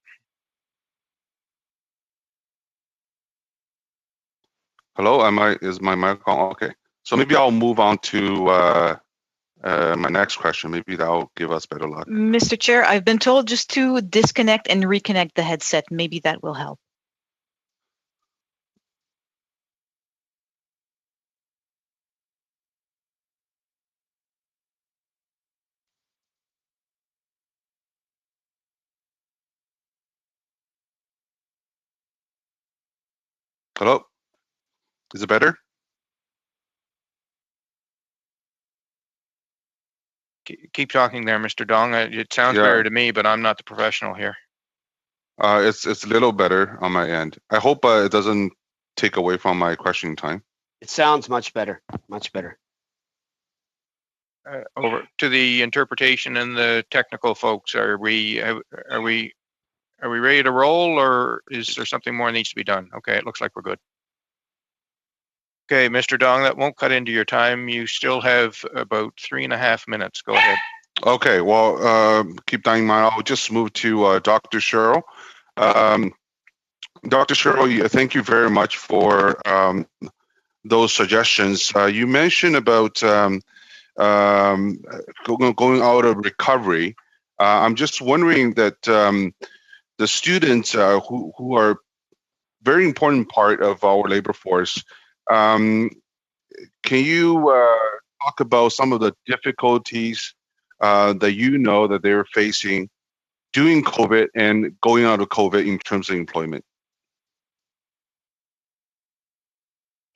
Hello, is my mic on? Okay, so maybe I'll move on to my next question. Maybe that'll give us better luck. Mr. Chair, I've been told just to disconnect and reconnect the headset. Maybe that will help. Hello, is it better? Keep talking there, Mr. Dong. It sounds better to me, but I'm not the professional here. It's a little better on my end. I hope it doesn't take away from my questioning time. It sounds much better, much better. Over to the interpretation and the technical folks. Are we ready to roll, or is there something more that needs to be done? Okay, it looks like we're good. Okay, Mr. Dong, that won't cut into your time. You still have about 3.5 minutes. Go ahead. Okay, well, keep that in mind. I'll just move to Dr. Sherrill. Dr. Sherrill, thank you very much for those suggestions. You mentioned about going out of recovery. I'm just wondering that the students who are very important part of our labor force, can you talk about some of the difficulties that you know that they're facing during COVID and going out of COVID in terms of employment?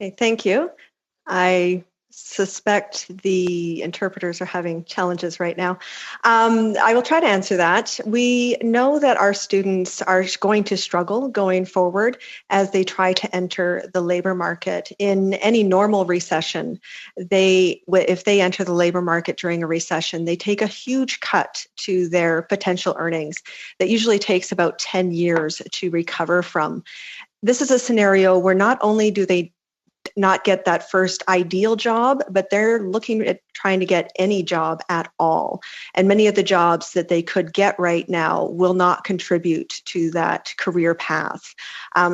Okay, thank you. I suspect the interpreters are having challenges right now. I will try to answer that. We know that our students are going to struggle going forward as they try to enter the labor market. In any normal recession, if they enter the labor market during a recession, they take a huge cut to their potential earnings that usually takes about 10 years to recover from. This is a scenario where not only do they not get that first ideal job, but they're looking at trying to get any job at all. And many of the jobs that they could get right now will not contribute to that career path.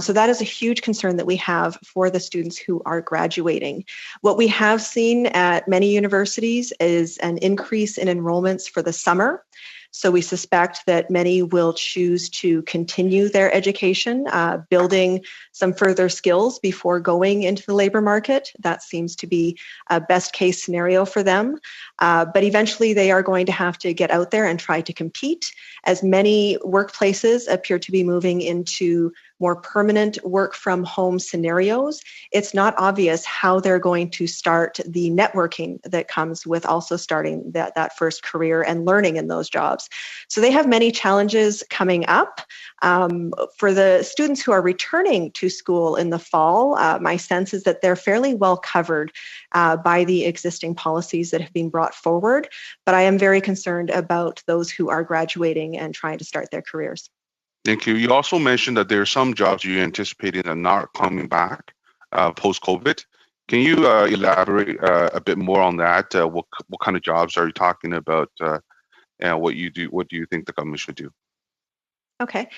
So that is a huge concern that we have for the students who are graduating. What we have seen at many universities is an increase in enrollments for the summer. So we suspect that many will choose to continue their education, building some further skills before going into the labor market. That seems to be a best case scenario for them. But eventually they are going to have to get out there and try to compete, as many workplaces appear to be moving into more permanent work from home scenarios. It's not obvious how they're going to start the networking that comes with also starting that first career and learning in those jobs. So they have many challenges coming up. For the students who are returning to school in the fall, my sense is that they're fairly well covered by the existing policies that have been brought forward. But I am very concerned about those who are graduating and trying to start their careers. Thank you. You also mentioned that there are some jobs you anticipated are not coming back post-COVID. Can you elaborate a bit more on that? What kind of jobs are you talking about? And what do you think the government should do? Okay.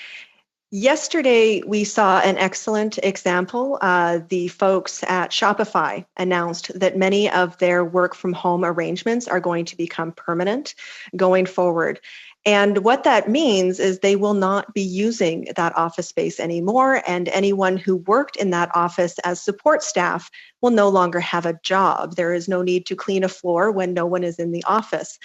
Yesterday, we saw an excellent example. The folks at Shopify announced that many of their work from home arrangements are going to become permanent going forward. And what that means is they will not be using that office space anymore, and anyone who worked in that office as support staff will no longer have a job. There is no need to clean a floor when no one is in the office.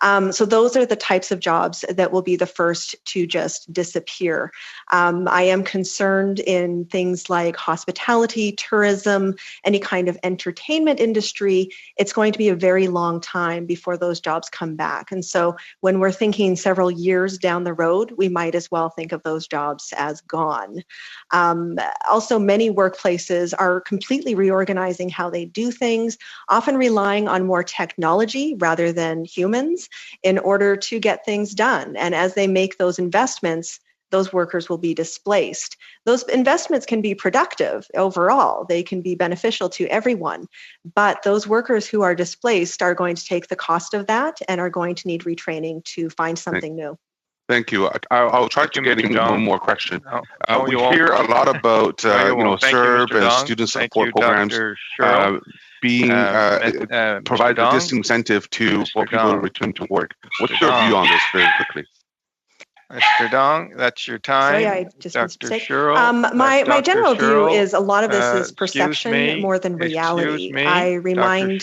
So those are the types of jobs that will be the first to just disappear. I am concerned in things like hospitality, tourism, any kind of entertainment industry. It's going to be a very long time before those jobs come back. And so when we're thinking several years down the road, we might as well think of those jobs as gone. Also, many workplaces are completely reorganizing how they do things, often relying on more technology rather than humans in order to get things done. And as they make those investments, those workers will be displaced. Those investments can be productive overall. They can be beneficial to everyone. But those workers who are displaced are going to take the cost of that and are going to need retraining to find something new. Thank you. I'll try to get in one more question. We you hear a lot about SERB and Dong. student Thank support you, programs being provide a Dong. disincentive for people to return to work. What's your Dong. view on this very quickly? Mr. Dong, that's your time. Sorry, I just Dr. Sherrill. My general view is a lot of this is excuse perception me, more than reality. excuse me, I remind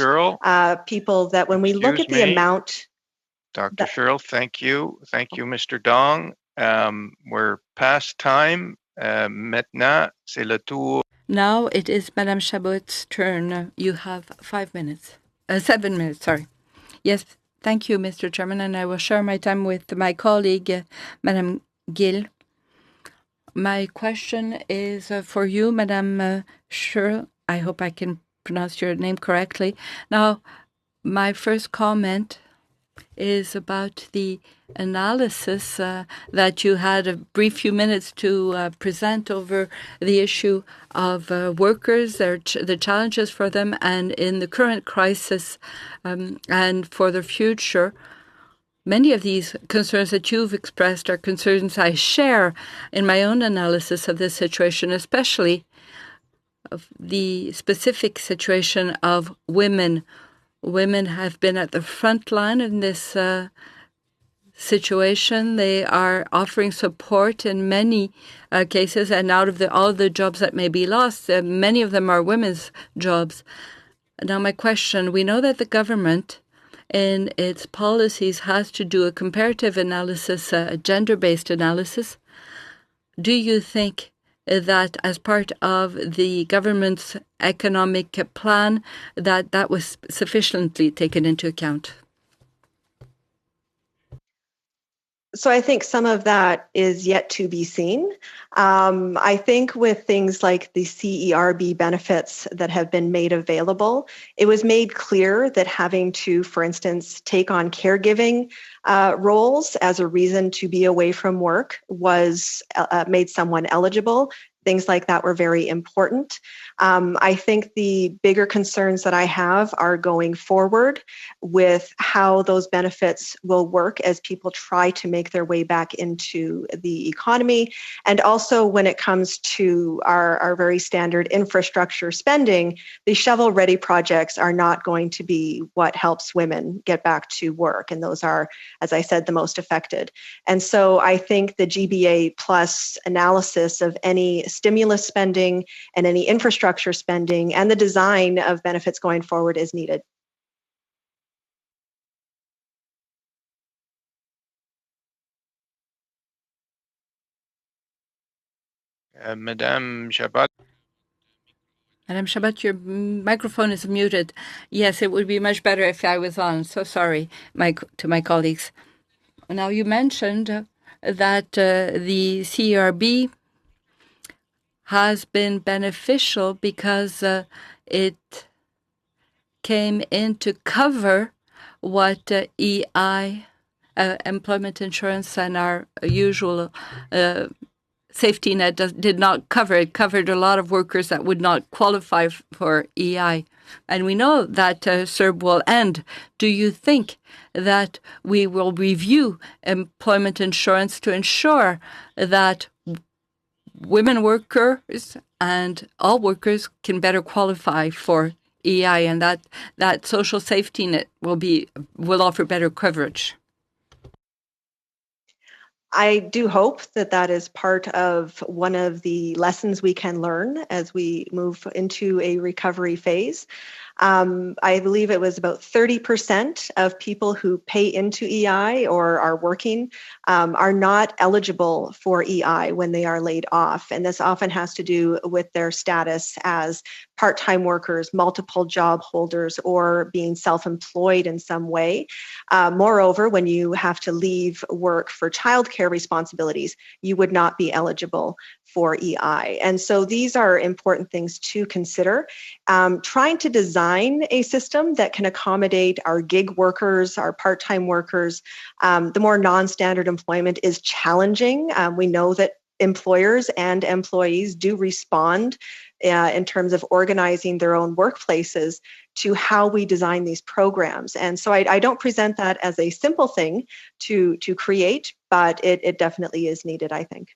people that when we look at the amount. Dr. Sherrill, thank you. Thank you, Mr. Dong. We're past time. Maintenant, c'est le tour. Now it is Madame Chabot's turn. You have 5 minutes. 7 minutes, sorry. Yes, thank you, Mr. Chairman, and I will share my time with my colleague, Madame Gill. My question is for you, Madame Sherrill. I hope I can pronounce your name correctly. Now, my first comment is about the analysis that you had a brief few minutes to present over the issue of workers, the challenges for them, and in the current crisis and for the future. Many of these concerns that you've expressed are concerns I share in my own analysis of this situation, especially of the specific situation of women. Women have been at the front line in this situation. They are offering support in many cases, and out of all the jobs that may be lost, many of them are women's jobs. Now, my question, we know that the government in its policies has to do a comparative analysis, a gender-based analysis. Do you think that as part of the government's economic plan, that was sufficiently taken into account? So I think some of that is yet to be seen. I think with things like the CERB benefits that have been made available, it was made clear that having to, for instance, take on caregiving roles as a reason to be away from work was made someone eligible. Things like that were very important. I think the bigger concerns that I have are going forward with how those benefits will work as people try to make their way back into the economy. And also when it comes to our very standard infrastructure spending, the shovel-ready projects are not going to be what helps women get back to work. And those are, as I said, the most affected. And so I think the GBA plus analysis of any stimulus spending and any infrastructure spending and the design of benefits going forward is needed. Madame Chabot. Madame Chabot, your microphone is muted. Yes, it would be much better if I was on. So sorry to my colleagues. Now, you mentioned that the CERB has been beneficial because it came in to cover what EI, employment insurance, and our usual safety net did not cover. It covered a lot of workers that would not qualify for EI. And we know that CERB will end. Do you think that we will review employment insurance to ensure that women workers and all workers can better qualify for EI, and that social safety net will offer better coverage? I do hope that that is part of one of the lessons we can learn as we move into a recovery phase. I believe it was about 30% of people who pay into EI or are working are not eligible for EI when they are laid off. And this often has to do with their status as part-time workers, multiple job holders, or being self-employed in some way. Moreover, when you have to leave work for childcare responsibilities, you would not be eligible for EI. And so these are important things to consider. Trying to design a system that can accommodate our gig workers, our part-time workers, the more non-standard employment is challenging. We know that employers and employees do respond in terms of organizing their own workplaces to how we design these programs. And so I don't present that as a simple thing to create, but it definitely is needed, I think.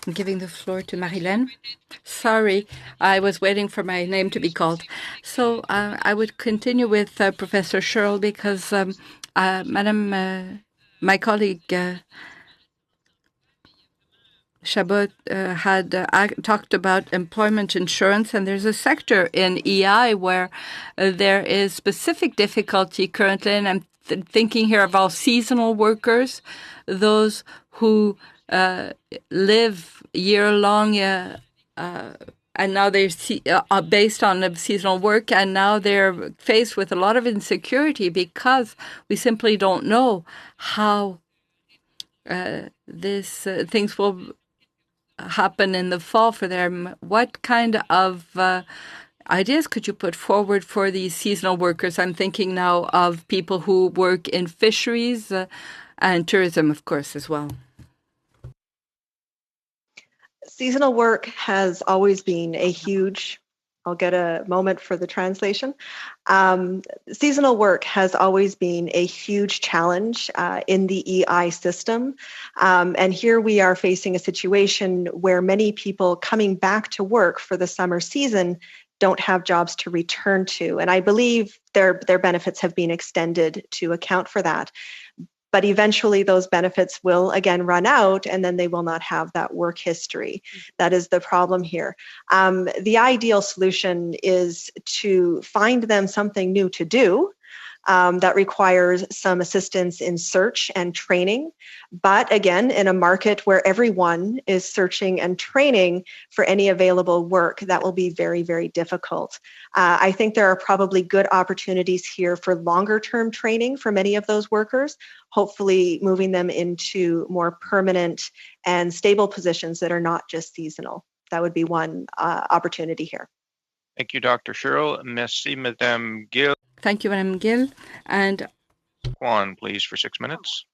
I'm giving the floor to Marilyn. Sorry, I was waiting for my name to be called. So I would continue with Professor Sherrill because my colleague Chabot had talked about employment insurance, and there's a sector in EI where there is specific difficulty currently, and I'm thinking here of all seasonal workers, those who live year-long, and now they're based on the seasonal work, and now they're faced with a lot of insecurity because we simply don't know how things will happen in the fall for them. What kind of ideas could you put forward for these seasonal workers? I'm thinking now of people who work in fisheries and tourism, of course, as well. Seasonal work has always been a huge, I'll get a moment for the translation. Seasonal work has always been a huge challenge in the EI system. And here we are facing a situation where many people coming back to work for the summer season don't have jobs to return to. And I believe their benefits have been extended to account for that. But eventually those benefits will again run out, and then they will not have that work history. That is the problem here. The ideal solution is to find them something new to do that requires some assistance in search and training. But again, in a market where everyone is searching and training for any available work, that will be very, very difficult. I think there are probably good opportunities here for longer term training for many of those workers, hopefully moving them into more permanent and stable positions that are not just seasonal. That would be one opportunity here. Thank you, Dr. Sherrill. Merci, Madame Gill. Thank you, Madame Gill. And Juan, please, for 6 minutes.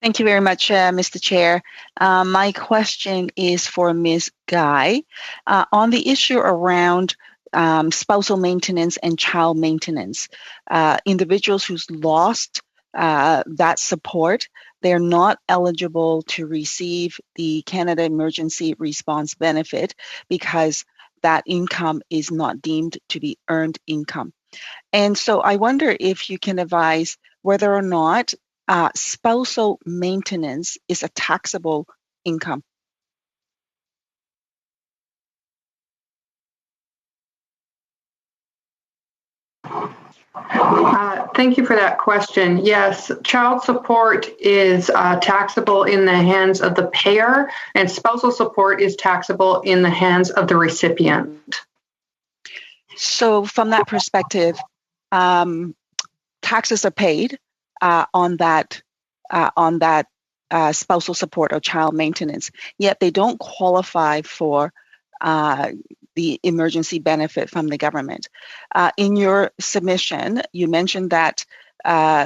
Thank you very much, Mr. Chair. My question is for Ms. Guy. On the issue around spousal maintenance and child maintenance, individuals who's lost that support, they're not eligible to receive the Canada Emergency Response Benefit because that income is not deemed to be earned income. And so I wonder if you can advise whether or not spousal maintenance is a taxable income. Thank you for that question. Yes, child support is taxable in the hands of the payer, and spousal support is taxable in the hands of the recipient. So from that perspective, taxes are paid on that spousal support or child maintenance, yet they don't qualify for the emergency benefit from the government. In your submission, you mentioned that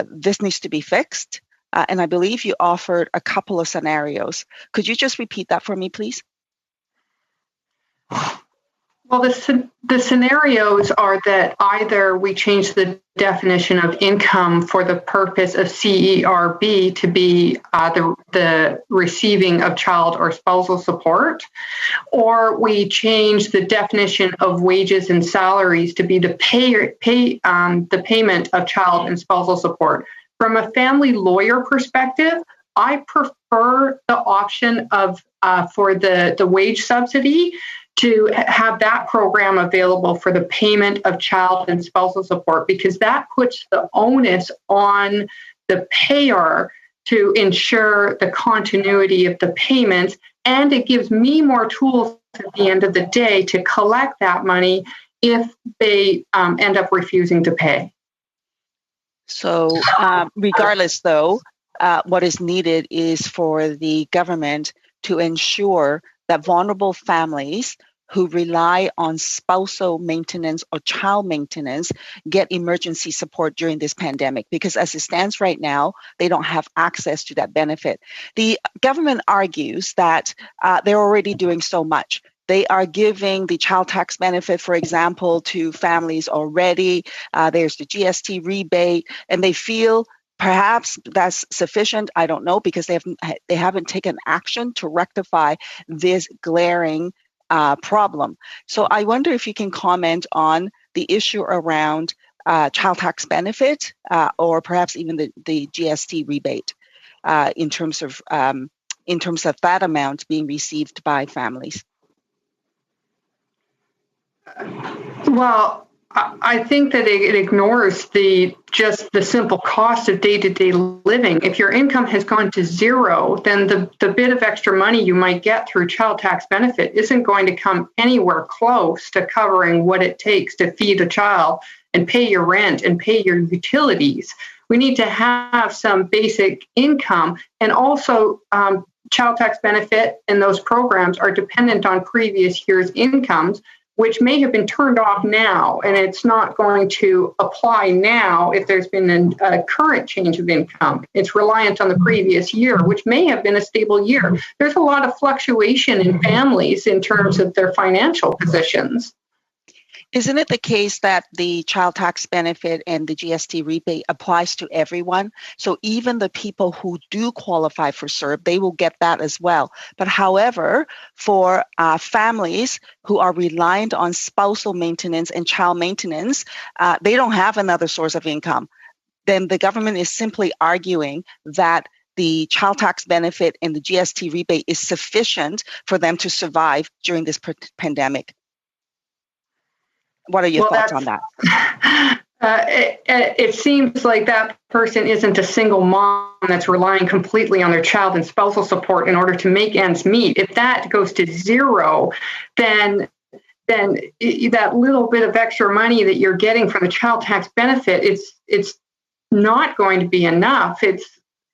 this needs to be fixed, and I believe you offered a couple of scenarios. Could you just repeat that for me, please? Well, the scenarios are that either we change the definition of income for the purpose of CERB to be the receiving of child or spousal support, or we change the definition of wages and salaries to be the payment of child and spousal support. From a family lawyer perspective, I prefer the option of for the wage subsidy to have that program available for the payment of child and spousal support, because that puts the onus on the payer to ensure the continuity of the payments, and it gives me more tools at the end of the day to collect that money if they end up refusing to pay. So regardless, though, what is needed is for the government to ensure that vulnerable families who rely on spousal maintenance or child maintenance get emergency support during this pandemic, because as it stands right now, they don't have access to that benefit. The government argues that they're already doing so much. They are giving the child tax benefit, for example, to families already. There's the GST rebate, and they feel perhaps that's sufficient. I don't know, because they haven't taken action to rectify this glaring problem. So I wonder if you can comment on the issue around child tax benefit or perhaps even the GST rebate in terms of that amount being received by families. Well, I think that it ignores just the simple cost of day-to-day living. If your income has gone to zero, then the bit of extra money you might get through child tax benefit isn't going to come anywhere close to covering what it takes to feed a child and pay your rent and pay your utilities. We need to have some basic income, and also child tax benefit and those programs are dependent on previous year's incomes, which may have been turned off now, and it's not going to apply now if there's been a current change of income. It's reliant on the previous year, which may have been a stable year. There's a lot of fluctuation in families in terms of their financial positions. Isn't it the case that the child tax benefit and the GST rebate applies to everyone? So even the people who do qualify for CERB, they will get that as well. But however, for families who are reliant on spousal maintenance and child maintenance, they don't have another source of income. Then the government is simply arguing that the child tax benefit and the GST rebate is sufficient for them to survive during this pandemic. What are your thoughts on that? It seems like that person isn't a single mom that's relying completely on their child and spousal support in order to make ends meet. If that goes to zero, then that little bit of extra money that you're getting from the child tax benefit, it's not going to be enough. It's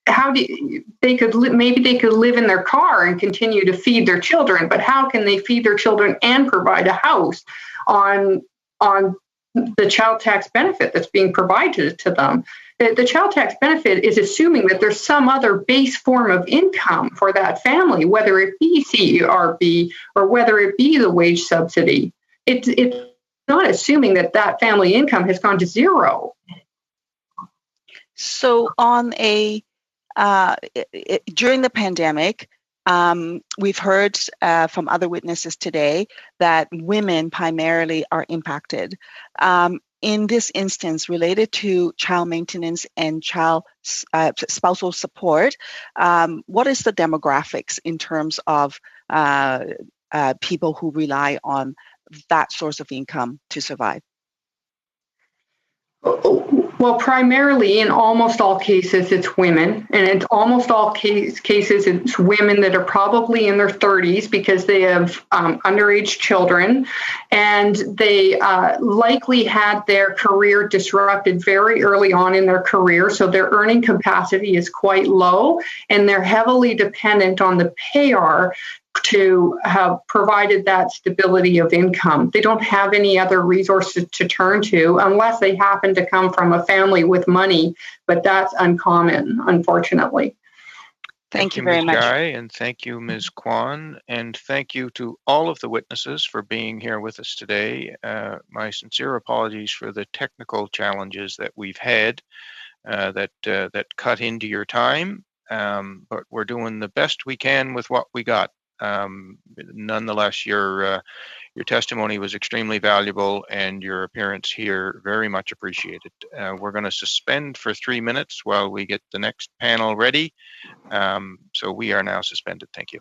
maybe they could live in their car and continue to feed their children, but how can they feed their children and provide a house on the child tax benefit that's being provided to them? The child tax benefit is assuming that there's some other base form of income for that family, whether it be CERB or whether it be the wage subsidy. It's not assuming that that family income has gone to zero. So during the pandemic, we've heard from other witnesses today that women primarily are impacted. In this instance, related to child maintenance and child spousal support, what is the demographics in terms of people who rely on that source of income to survive? Well, primarily in almost all cases, it's women. And in almost all cases, it's women that are probably in their 30s because they have underage children. And they likely had their career disrupted very early on in their career. So their earning capacity is quite low. And they're heavily dependent on the payer to have provided that stability of income. They don't have any other resources to turn to unless they happen to come from a family with money, but that's uncommon, unfortunately. Thank you very Ms. much. Guy, and thank you, Ms. Kwan, and thank you to all of the witnesses for being here with us today. My sincere apologies for the technical challenges that we've had that cut into your time, but we're doing the best we can with what we got. Nonetheless, your testimony was extremely valuable and your appearance here very much appreciated. We're going to suspend for 3 minutes while we get the next panel ready. So we are now suspended. Thank you.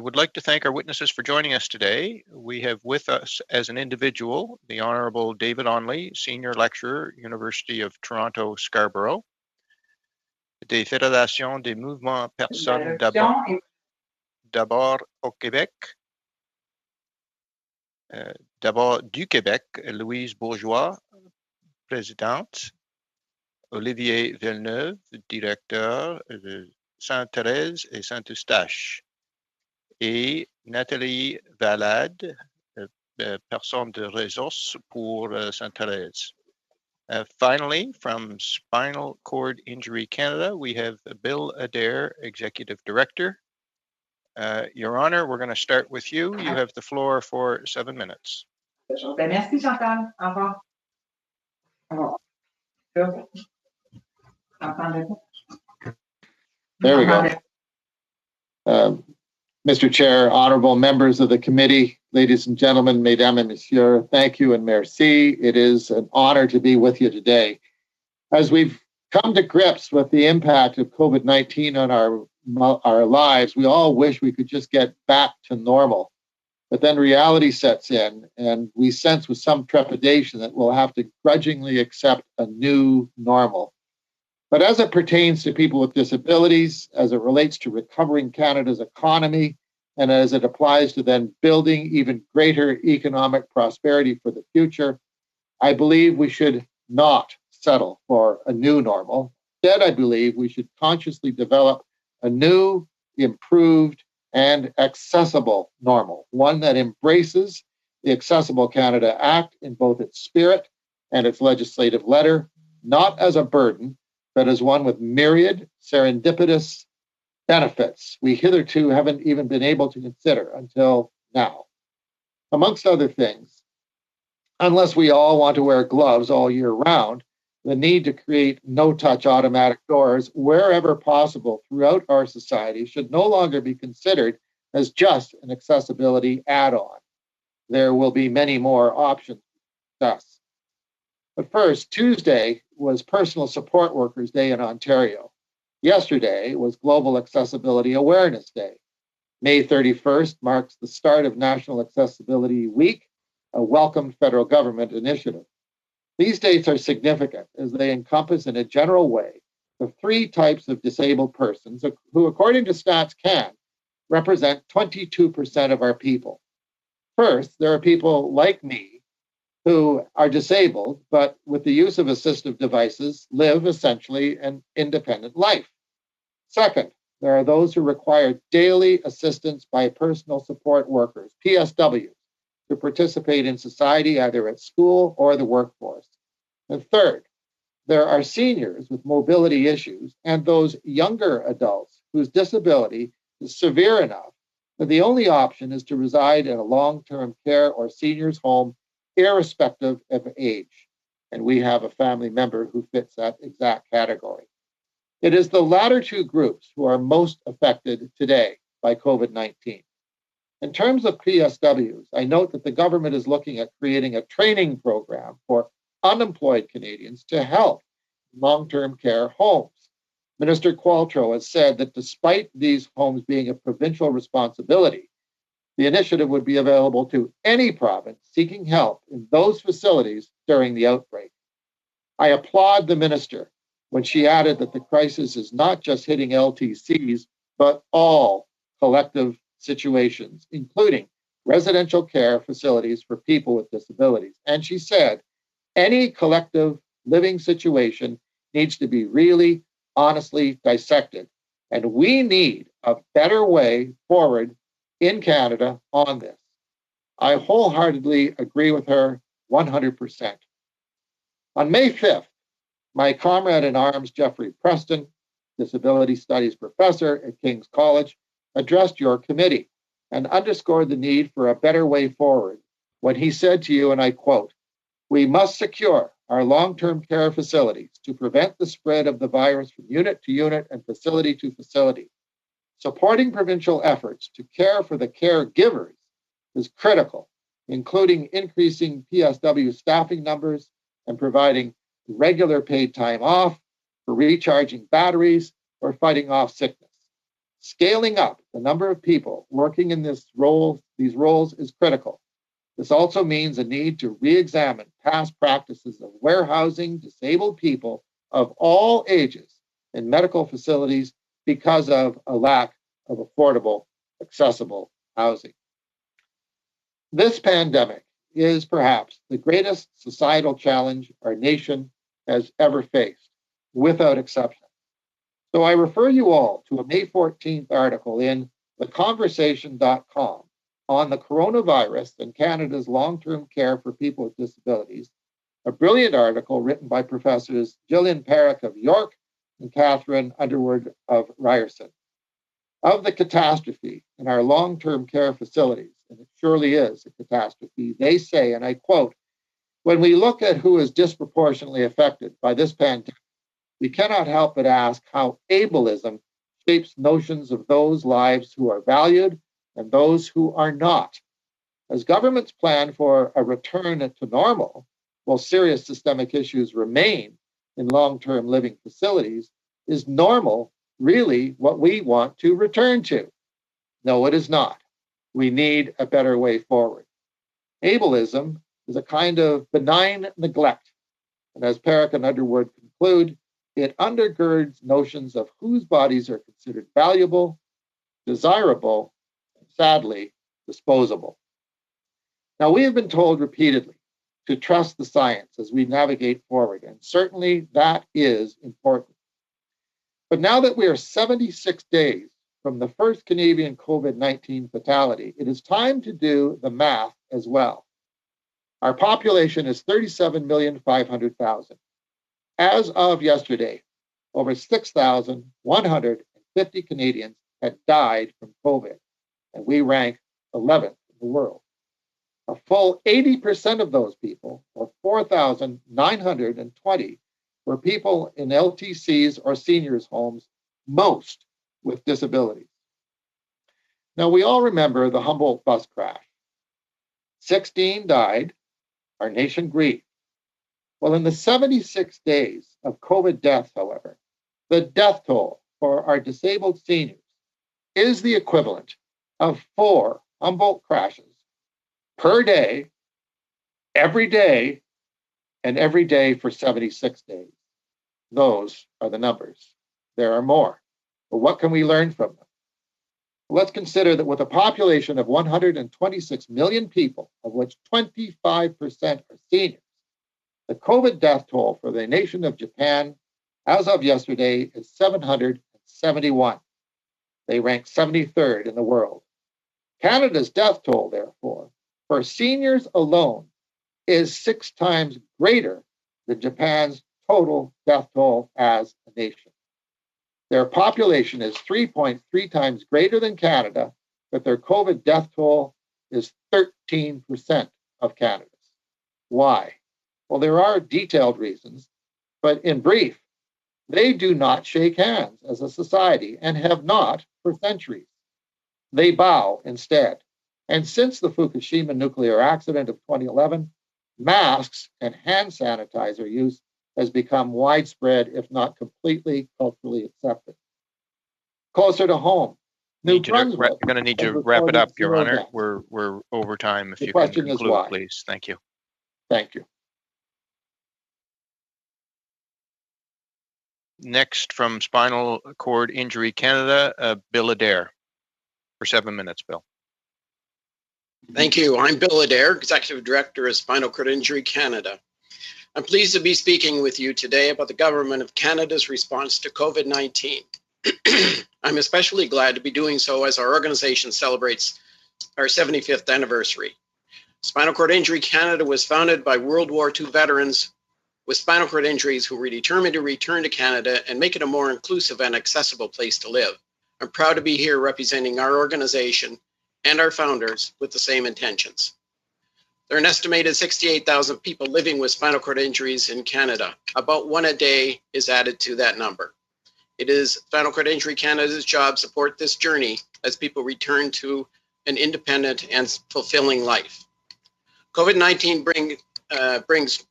would like to thank our witnesses for joining us today. We have with us as an individual, the Honorable David Onley, Senior Lecturer, University of Toronto, Scarborough, des Fédérations des Mouvements Personnes d'abord au Québec, d'abord du Québec, Louise Bourgeois, présidente, Olivier Villeneuve, directeur de Sainte-Thérèse et Saint-Eustache, et Nathalie Valade, personne de ressources pour Sainte-Thérèse. Finally, from Spinal Cord Injury Canada, we have Bill Adair, Executive Director. Your Honor, we're going to start with you. You have the floor for 7 minutes. Merci, Chantal. Au revoir. There we go. Mr. Chair, honorable members of the committee, ladies and gentlemen, mesdames et messieurs, thank you and merci. It is an honor to be with you today. As we've come to grips with the impact of COVID-19 on our lives, we all wish we could just get back to normal. But then reality sets in, and we sense with some trepidation that we'll have to grudgingly accept a new normal. But as it pertains to people with disabilities, as it relates to recovering Canada's economy, and as it applies to then building even greater economic prosperity for the future, I believe we should not settle for a new normal. Instead, I believe we should consciously develop a new, improved, and accessible normal, one that embraces the Accessible Canada Act in both its spirit and its legislative letter, not as a burden, but as one with myriad serendipitous benefits we hitherto haven't even been able to consider until now. Amongst other things, unless we all want to wear gloves all year round, the need to create no-touch automatic doors wherever possible throughout our society should no longer be considered as just an accessibility add-on. There will be many more options to discuss. But first, Tuesday was Personal Support Workers Day in Ontario. Yesterday was Global Accessibility Awareness Day. May 31st marks the start of National Accessibility Week, a welcome federal government initiative. These dates are significant as they encompass in a general way the three types of disabled persons who, according to Stats Can, represent 22% of our people. First, there are people like me who are disabled, but with the use of assistive devices, live essentially an independent life. Second, there are those who require daily assistance by personal support workers, PSWs, to participate in society either at school or the workforce. And third, there are seniors with mobility issues and those younger adults whose disability is severe enough that the only option is to reside in a long-term care or seniors home irrespective of age. And we have a family member who fits that exact category. It is the latter two groups who are most affected today by COVID-19. In terms of PSWs, I note that the government is looking at creating a training program for unemployed Canadians to help long-term care homes. Minister Qualtrough has said that despite these homes being a provincial responsibility, the initiative would be available to any province seeking help in those facilities during the outbreak. I applaud the minister when she added that the crisis is not just hitting LTCs, but all collective situations, including residential care facilities for people with disabilities. And she said, any collective living situation needs to be really honestly dissected. And we need a better way forward in Canada on this. I wholeheartedly agree with her 100%. On May 5th, my comrade in arms, Jeffrey Preston, Disability Studies professor at King's College, addressed your committee and underscored the need for a better way forward when he said to you, and I quote, "We must secure our long-term care facilities to prevent the spread of the virus from unit to unit and facility to facility. Supporting provincial efforts to care for the caregivers is critical, including increasing PSW staffing numbers and providing regular paid time off for recharging batteries or fighting off sickness. Scaling up the number of people working in these roles is critical. This also means a need to re-examine past practices of warehousing disabled people of all ages in medical facilities because of a lack of affordable, accessible housing. This pandemic is perhaps the greatest societal challenge our nation has ever faced, without exception. So I refer you all to a May 14th article in theconversation.com on the coronavirus and Canada's long-term care for people with disabilities, a brilliant article written by Professors Gillian Perrick of York and Catherine Underwood of Ryerson. Of the catastrophe in our long-term care facilities, and it surely is a catastrophe, they say, and I quote, "When we look at who is disproportionately affected by this pandemic, we cannot help but ask how ableism shapes notions of those lives who are valued and those who are not. As governments plan for a return to normal, while serious systemic issues remain in long-term living facilities, is normal really what we want to return to? No, it is not. We need a better way forward. Ableism is a kind of benign neglect, and as Perrick and Underwood conclude, it undergirds notions of whose bodies are considered valuable, desirable, and sadly, disposable. Now, we have been told repeatedly to trust the science as we navigate forward, and certainly that is important. But now that we are 76 days from the first Canadian COVID-19 fatality, it is time to do the math as well. Our population is 37,500,000. As of yesterday, over 6,150 Canadians had died from COVID, and we rank 11th in the world. A full 80% of those people, or 4,920, were people in LTCs or seniors' homes, most with disabilities. Now, we all remember the Humboldt bus crash. 16 died, our nation grieved. Well, in the 76 days of COVID deaths, however, the death toll for our disabled seniors is the equivalent of 4 Humboldt crashes per day, and every day for 76 days. Those are the numbers. There are more. But what can we learn from them? Well, let's consider that with a population of 126 million people, of which 25% are seniors, the COVID death toll for the nation of Japan, as of yesterday, is 771. They rank 73rd in the world. Canada's death toll, therefore, for seniors alone is 6 times greater than Japan's total death toll as a nation. Their population is 3.3 times greater than Canada, but their COVID death toll is 13% of Canada's. Why? Well, there are detailed reasons, but in brief, they do not shake hands as a society and have not for centuries. They bow instead. And since the Fukushima nuclear accident of 2011, masks and hand sanitizer use has become widespread, if not completely culturally accepted. Closer to home, New Brunswick. We're going to need to wrap it up, Your Honor. We're over time. If you can conclude, please. Thank you. Thank you. Next, from Spinal Cord Injury Canada, Bill Adair. For 7 minutes, Bill. Thank you. I'm Bill Adair, Executive Director of Spinal Cord Injury Canada. I'm pleased to be speaking with you today about the Government of Canada's response to COVID-19. I'm especially glad to be doing so as our organization celebrates our 75th anniversary. Spinal Cord Injury Canada was founded by World War II veterans with spinal cord injuries who were determined to return to Canada and make it a more inclusive and accessible place to live. I'm proud to be here representing our organization and our founders with the same intentions. There are an estimated 68,000 people living with spinal cord injuries in Canada. About 1 a day is added to that number. It is Spinal Cord Injury Canada's job to support this journey as people return to an independent and fulfilling life. COVID-19 brings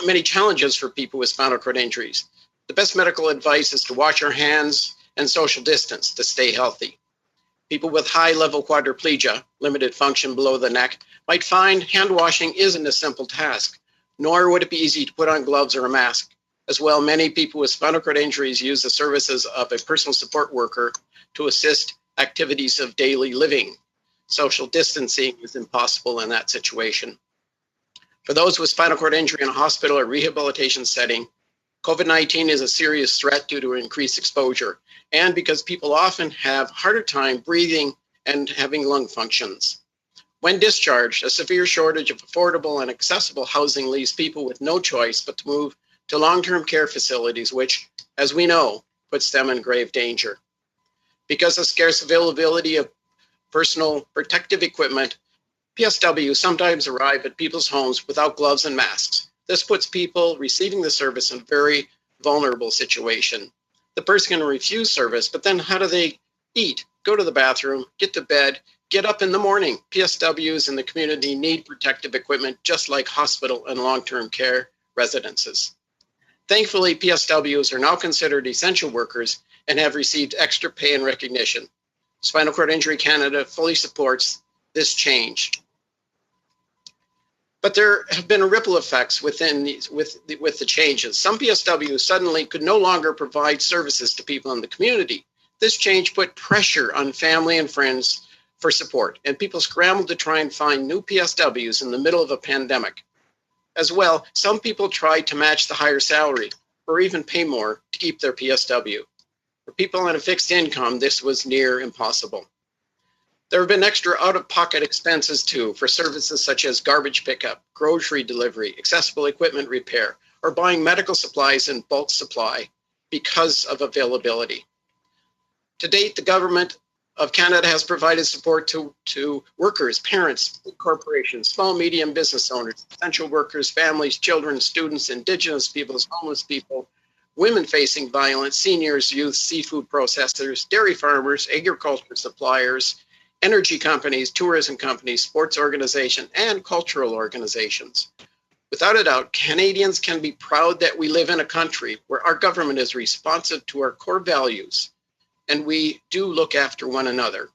many challenges for people with spinal cord injuries. The best medical advice is to wash your hands and social distance to stay healthy. People with high-level quadriplegia, limited function below the neck, might find hand washing isn't a simple task, nor would it be easy to put on gloves or a mask. As well, many people with spinal cord injuries use the services of a personal support worker to assist activities of daily living. Social distancing is impossible in that situation. For those with spinal cord injury in a hospital or rehabilitation setting, COVID-19 is a serious threat due to increased exposure, and because people often have harder time breathing and having lung functions. When discharged, a severe shortage of affordable and accessible housing leaves people with no choice but to move to long-term care facilities, which, as we know, puts them in grave danger. Because of scarce availability of personal protective equipment, PSWs sometimes arrive at people's homes without gloves and masks. This puts people receiving the service in a very vulnerable situation. The person can refuse service, but then how do they eat, go to the bathroom, get to bed, get up in the morning? PSWs in the community need protective equipment just like hospital and long-term care residences. Thankfully, PSWs are now considered essential workers and have received extra pay and recognition. Spinal Cord Injury Canada fully supports this change. But there have been ripple effects within with the changes. Some PSWs suddenly could no longer provide services to people in the community. This change put pressure on family and friends for support, and people scrambled to try and find new PSWs in the middle of a pandemic. As well, some people tried to match the higher salary or even pay more to keep their PSW. For people on a fixed income, this was near impossible. There have been extra out-of-pocket expenses too for services such as garbage pickup, grocery delivery, accessible equipment repair, or buying medical supplies in bulk supply because of availability. To date, the Government of Canada has provided support to workers, parents, corporations, small, medium business owners, essential workers, families, children, students, Indigenous peoples, homeless people, women facing violence, seniors, youth, seafood processors, dairy farmers, agriculture suppliers, energy companies, tourism companies, sports organizations, and cultural organizations. Without a doubt, Canadians can be proud that we live in a country where our government is responsive to our core values, and we do look after one another.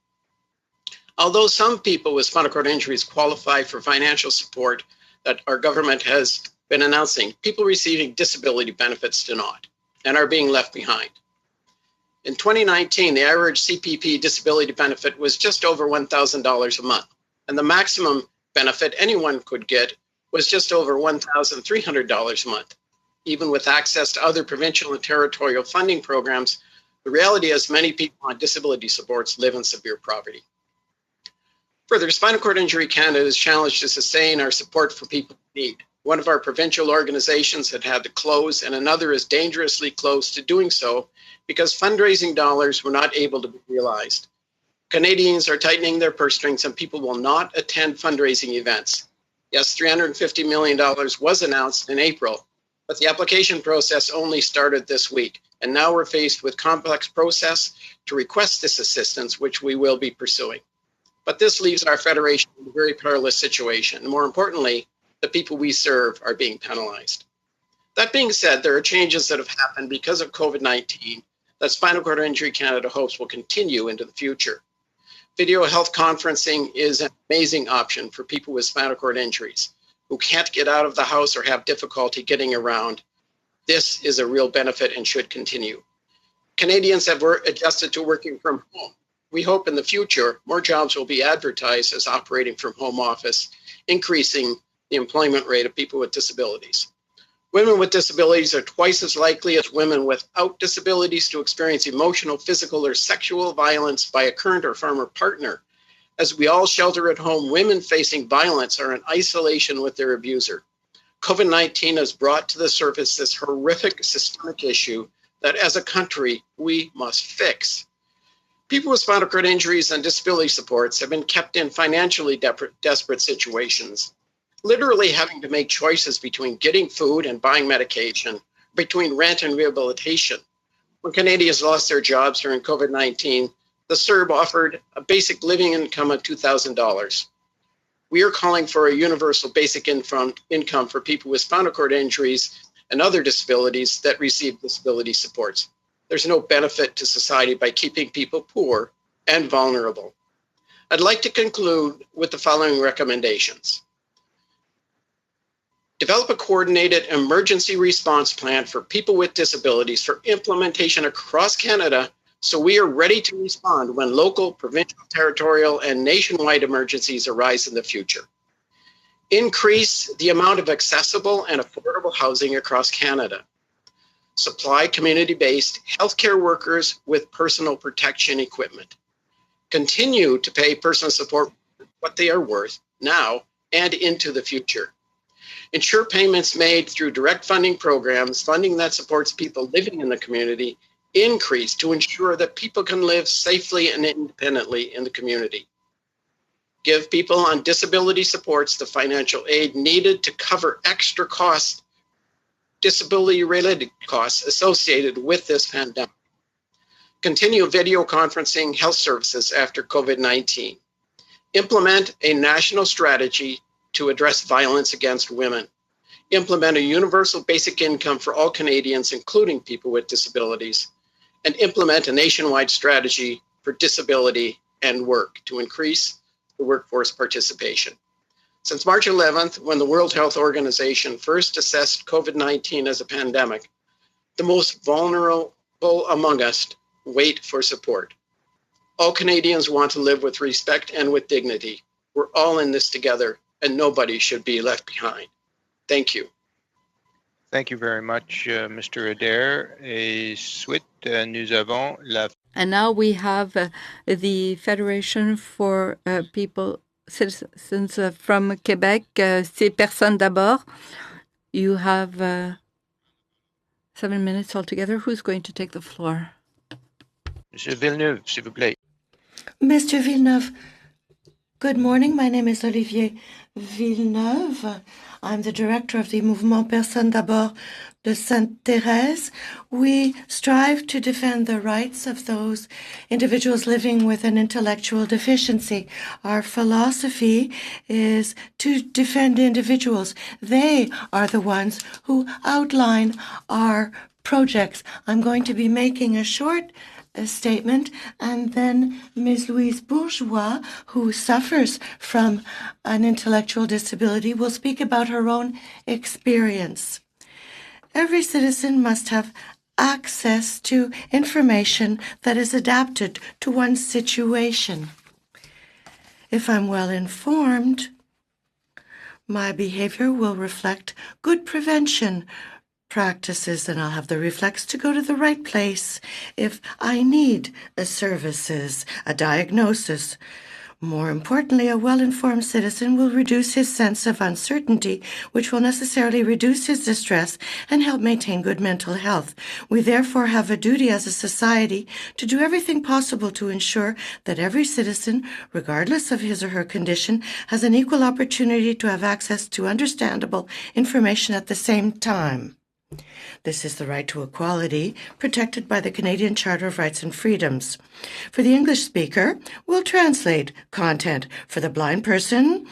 Although some people with spinal cord injuries qualify for financial support that our government has been announcing, people receiving disability benefits do not and are being left behind. In 2019, the average CPP disability benefit was just over $1,000 a month, and the maximum benefit anyone could get was just over $1,300 a month. Even with access to other provincial and territorial funding programs, the reality is many people on disability supports live in severe poverty. Further, Spinal Cord Injury Canada is challenged to sustain our support for people in need. One of our provincial organizations had to close, and another is dangerously close to doing so because fundraising dollars were not able to be realized. Canadians are tightening their purse strings and people will not attend fundraising events. Yes, $350 million was announced in April, but the application process only started this week, and now we're faced with complex process to request this assistance, which we will be pursuing. But this leaves our federation in a very perilous situation. And more importantly, the people we serve are being penalized. That being said, there are changes that have happened because of COVID-19 that Spinal Cord Injury Canada hopes will continue into the future. Video health conferencing is an amazing option for people with spinal cord injuries who can't get out of the house or have difficulty getting around. This is a real benefit and should continue. Canadians have adjusted to working from home. We hope in the future more jobs will be advertised as operating from home office, increasing the employment rate of people with disabilities. Women with disabilities are twice as likely as women without disabilities to experience emotional, physical, or sexual violence by a current or former partner. As we all shelter at home, women facing violence are in isolation with their abuser. COVID-19 has brought to the surface this horrific systemic issue that as a country, we must fix. People with spinal cord injuries and disability supports have been kept in financially desperate situations, literally having to make choices between getting food and buying medication, between rent and rehabilitation. When Canadians lost their jobs during COVID-19, the CERB offered a basic living income of $2,000. We are calling for a universal basic income for people with spinal cord injuries and other disabilities that receive disability supports. There's no benefit to society by keeping people poor and vulnerable. I'd like to conclude with the following recommendations. Develop a coordinated emergency response plan for people with disabilities for implementation across Canada so we are ready to respond when local, provincial, territorial, and nationwide emergencies arise in the future. Increase the amount of accessible and affordable housing across Canada. Supply community-based healthcare workers with personal protection equipment. Continue to pay personal support what they are worth now and into the future. Ensure payments made through direct funding programs, funding that supports people living in the community, increase to ensure that people can live safely and independently in the community. Give people on disability supports the financial aid needed to cover extra costs, disability-related costs associated with this pandemic. Continue video conferencing health services after COVID-19. Implement a national strategy to address violence against women. Implement a universal basic income for all Canadians, including people with disabilities. And implement a nationwide strategy for disability and work to increase the workforce participation. Since March 11th, when the World Health Organization first assessed COVID-19 as a pandemic, the most vulnerable among us wait for support. All Canadians want to live with respect and with dignity. We're all in this together, and nobody should be left behind. Thank you. Thank you very much, Mr. Adair. Et suite, nous avons la... And now we have the Federation for Citizens from Quebec, C'est Personnes d'abord. You have 7 minutes altogether. Who's going to take the floor? Monsieur Villeneuve, s'il vous plaît. Mr. Villeneuve, good morning. My name is Olivier Villeneuve. I'm the director of the Mouvement Personnes d'abord de Sainte-Thérèse. We strive to defend the rights of those individuals living with an intellectual deficiency. Our philosophy is to defend individuals. They are the ones who outline our projects. I'm going to be making a short statement, and then Ms. Louise Bourgeois, who suffers from an intellectual disability, will speak about her own experience. Every citizen must have access to information that is adapted to one's situation. If I'm well informed, my behavior will reflect good prevention practices, and I'll have the reflex to go to the right place if I need services, a diagnosis. More importantly, a well-informed citizen will reduce his sense of uncertainty, which will necessarily reduce his distress and help maintain good mental health. We therefore have a duty as a society to do everything possible to ensure that every citizen, regardless of his or her condition, has an equal opportunity to have access to understandable information at the same time. This is the right to equality, protected by the Canadian Charter of Rights and Freedoms. For the English speaker, we'll translate content. For the blind person,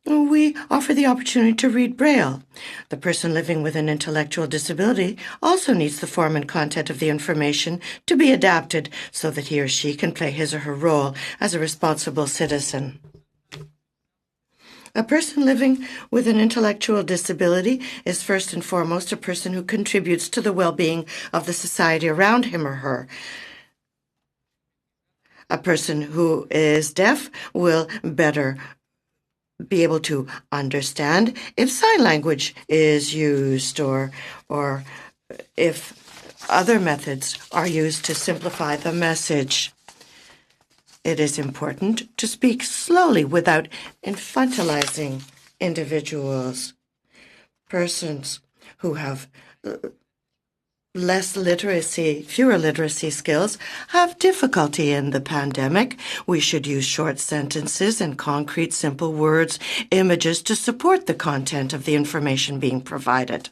we offer the opportunity to read Braille. The person living with an intellectual disability also needs the form and content of the information to be adapted so that he or she can play his or her role as a responsible citizen. A person living with an intellectual disability is first and foremost a person who contributes to the well-being of the society around him or her. A person who is deaf will better be able to understand if sign language is used or if other methods are used to simplify the message. It is important to speak slowly without infantilizing individuals. Persons who have fewer literacy skills have difficulty in the pandemic. We should use short sentences and concrete, simple words, images to support the content of the information being provided.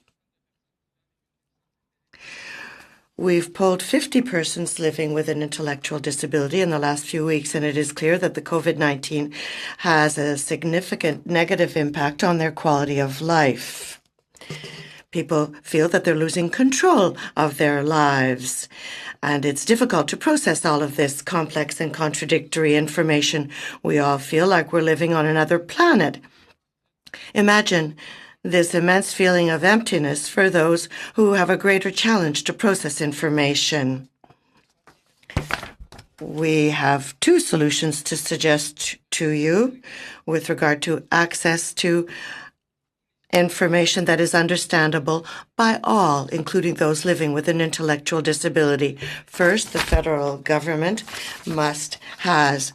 We've polled 50 persons living with an intellectual disability in the last few weeks, and it is clear that the COVID-19 has a significant negative impact on their quality of life. People feel that they're losing control of their lives. And it's difficult to process all of this complex and contradictory information. We all feel like we're living on another planet. Imagine this immense feeling of emptiness for those who have a greater challenge to process information. We have two solutions to suggest to you with regard to access to information that is understandable by all, including those living with an intellectual disability. First, the federal government must have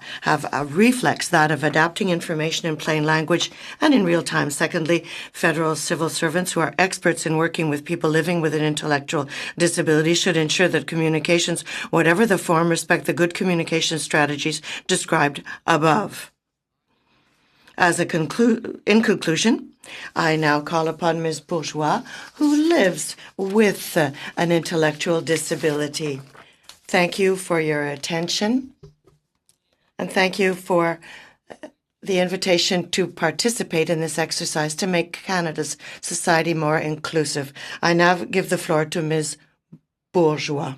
a reflex, that of adapting information in plain language and in real time. Secondly, federal civil servants who are experts in working with people living with an intellectual disability should ensure that communications, whatever the form, respect the good communication strategies described above. In conclusion, I now call upon Ms. Bourgeois, who lives with an intellectual disability. Thank you for your attention, and thank you for the invitation to participate in this exercise to make Canada's society more inclusive. I now give the floor to Ms. Bourgeois.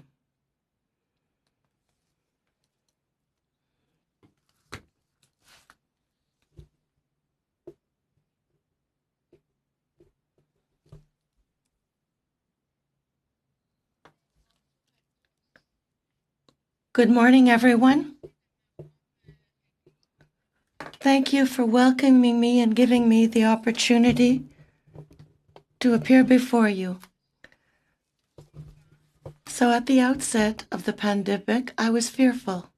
Good morning, everyone. Thank you for welcoming me and giving me the opportunity to appear before you. So at the outset of the pandemic, I was fearful.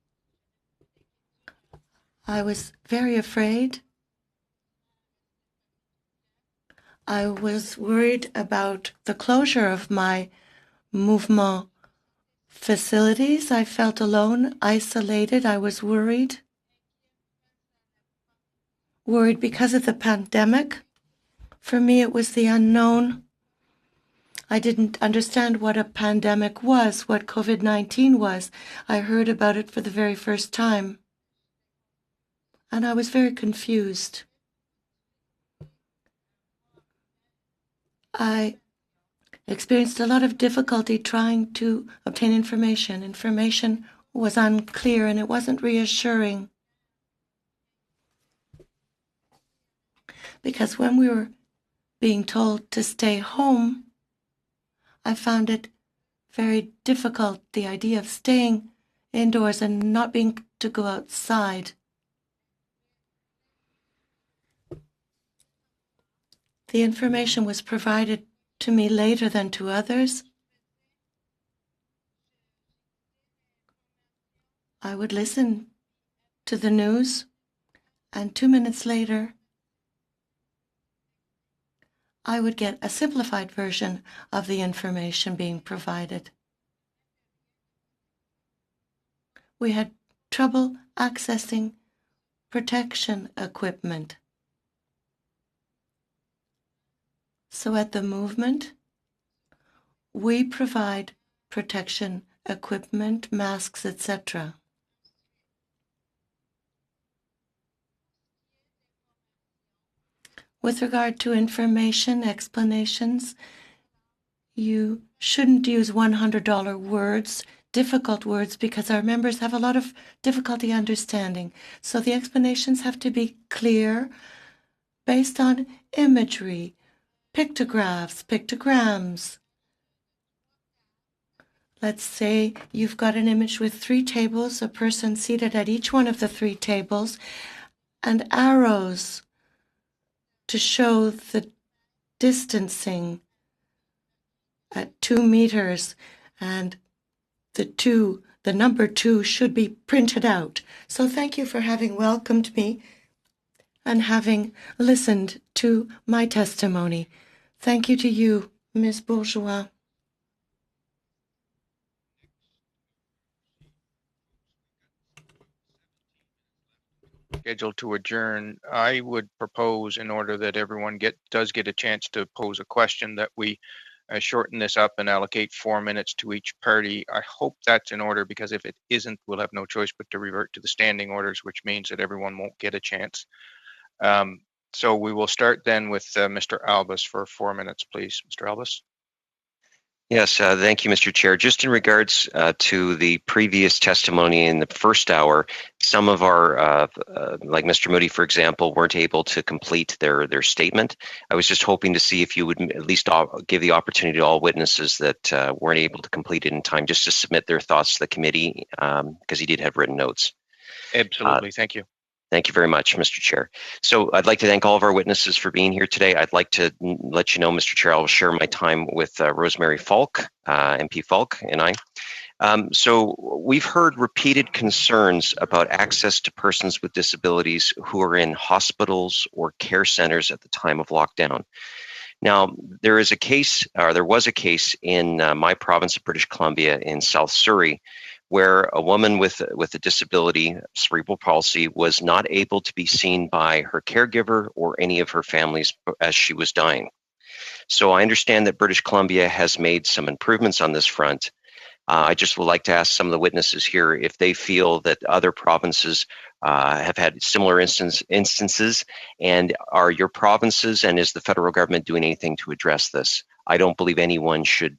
I was very afraid. I was worried about the closure of my movement facilities. I felt alone, isolated. I was worried. Worried because of the pandemic. For me, it was the unknown. I didn't understand what a pandemic was, what COVID-19 was. I heard about it for the very first time. And I was very confused. I experienced a lot of difficulty trying to obtain information. Information was unclear and it wasn't reassuring. Because when we were being told to stay home, I found it very difficult, the idea of staying indoors and not being to go outside. The information was provided to me later than to others. I would listen to the news, and 2 minutes later, I would get a simplified version of the information being provided. We had trouble accessing protection equipment. So at the movement, we provide protection equipment, masks, etc. With regard to information, explanations, you shouldn't use $100 words, difficult words, because our members have a lot of difficulty understanding. So the explanations have to be clear, based on imagery, pictographs, pictograms. Let's say you've got an image with 3 tables, a person seated at each one of the 3 tables, and arrows to show the distancing at 2 meters, and the number 2 should be printed out. So thank you for having welcomed me and having listened to my testimony. Thank you to you, Ms. Bourgeois. Scheduled to adjourn. I would propose, in order that everyone does get a chance to pose a question, that we shorten this up and allocate 4 minutes to each party. I hope that's in order, because if it isn't, we'll have no choice but to revert to the standing orders, which means that everyone won't get a chance. So we will start then with Mr. Albus for 4 minutes, please. Mr. Albus. Yes, thank you, Mr. Chair. Just in regards to the previous testimony in the first hour, some of our, like Mr. Moody, for example, weren't able to complete their statement. I was just hoping to see if you would at least give the opportunity to all witnesses that weren't able to complete it in time just to submit their thoughts to the committee, because he did have written notes. Absolutely, thank you. Thank you very much, Mr. Chair. So I'd like to thank all of our witnesses for being here today. I'd like to let you know, Mr. Chair, I will share my time with Rosemary Falk, MP Falk, and I. So we've heard repeated concerns about access to persons with disabilities who are in hospitals or care centers at the time of lockdown. Now, there was a case in my province of British Columbia in South Surrey, where a woman with a disability, cerebral palsy, was not able to be seen by her caregiver or any of her families as she was dying. So I understand that British Columbia has made some improvements on this front. I just would like to ask some of the witnesses here if they feel that other provinces have had similar instances, and are your provinces and is the federal government doing anything to address this? I don't believe anyone should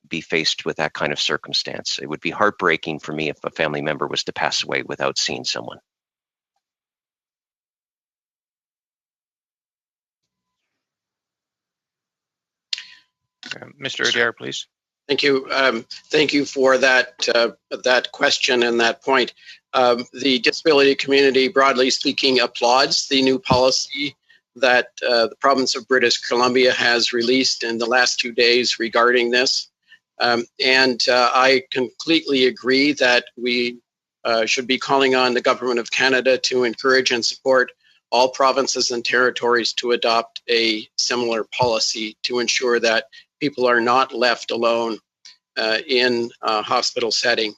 be faced with that kind of circumstance. It would be heartbreaking for me if a family member was to pass away without seeing someone. Mr. Adair, please. Thank you. Thank you for that question and that point. The disability community, broadly speaking, applauds the new policy that the province of British Columbia has released in the last 2 days regarding this. And I completely agree that we should be calling on the Government of Canada to encourage and support all provinces and territories to adopt a similar policy to ensure that people are not left alone in a hospital setting,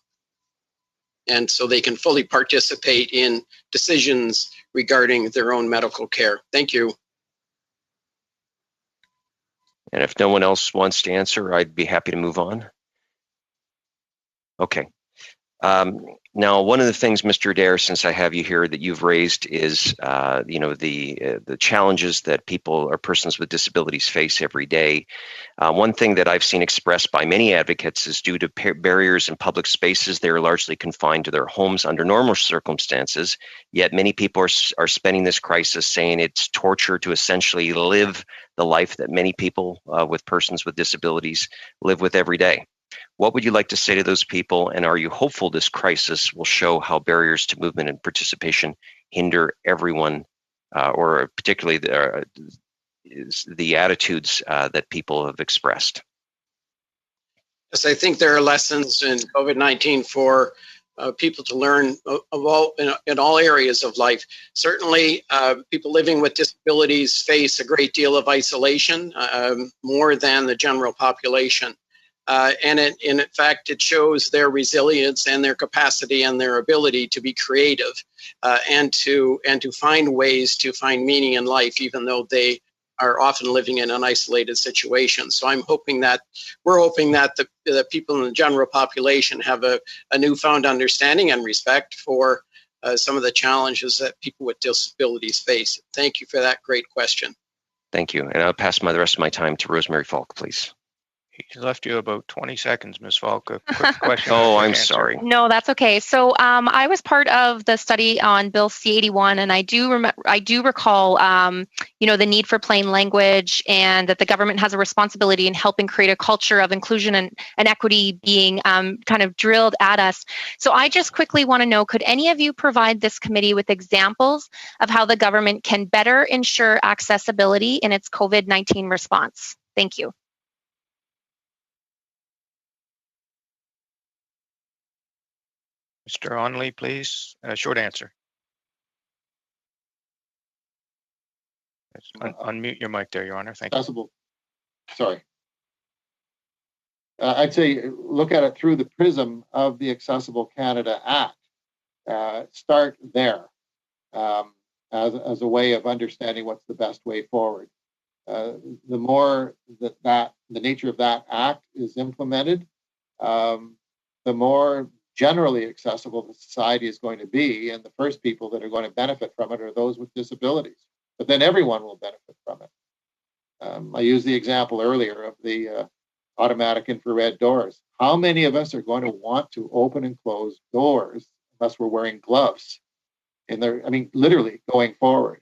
and so they can fully participate in decisions regarding their own medical care. Thank you. And if no one else wants to answer, I'd be happy to move on. Okay. Now, one of the things, Mr. Adair, since I have you here, that you've raised is, the challenges that people or persons with disabilities face every day. One thing that I've seen expressed by many advocates is due to barriers in public spaces, they are largely confined to their homes under normal circumstances. Yet many people are spending this crisis saying it's torture to essentially live the life that many people with persons with disabilities live with every day. What would you like to say to those people, and are you hopeful this crisis will show how barriers to movement and participation hinder everyone, or particularly the attitudes that people have expressed? Yes, I think there are lessons in COVID-19 for people to learn in all areas of life. Certainly, people living with disabilities face a great deal of isolation, more than the general population. And in fact, it shows their resilience and their capacity and their ability to be creative and to find ways to find meaning in life, even though they are often living in an isolated situation. So we're hoping that the people in the general population have a newfound understanding and respect for some of the challenges that people with disabilities face. Thank you for that great question. Thank you. And I'll pass the rest of my time to Rosemary Falk, please. He left you about 20 seconds, Ms. Falk. A quick question. Oh, I'm sorry. No, that's okay. So I was part of the study on Bill C-81, and I do recall, the need for plain language, and that the government has a responsibility in helping create a culture of inclusion and equity being kind of drilled at us. So I just quickly want to know, could any of you provide this committee with examples of how the government can better ensure accessibility in its COVID-19 response? Thank you. Mr. Onley, please. Short answer. Unmute your mic there, Your Honor. Thank you. Accessible. Sorry. I'd say look at it through the prism of the Accessible Canada Act. Start there as a way of understanding what's the best way forward. The more that the nature of that act is implemented, the more generally accessible the society is going to be, and the first people that are going to benefit from it are those with disabilities. but then everyone will benefit from it. I used the example earlier of the automatic infrared doors. How many of us are going to want to open and close doors unless we're wearing gloves? Literally going forward.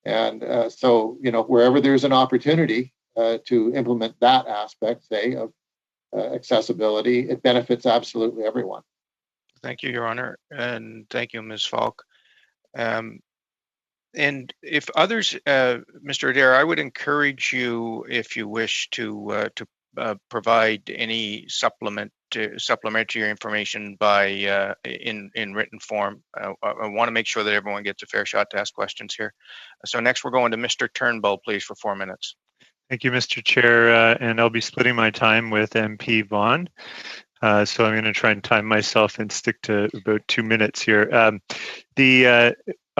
And so, wherever there's an opportunity to implement that aspect, say, of accessibility, it benefits absolutely everyone. Thank you, Your Honor, and thank you, Ms. Falk. And if others, Mr. Adair, I would encourage you, if you wish, to provide any supplementary information by in written form. I want to make sure that everyone gets a fair shot to ask questions here. So next, we're going to Mr. Turnbull, please, for 4 minutes. Thank you, Mr. Chair, and I'll be splitting my time with MP Vaughn. So I'm going to try and time myself and stick to about 2 minutes here.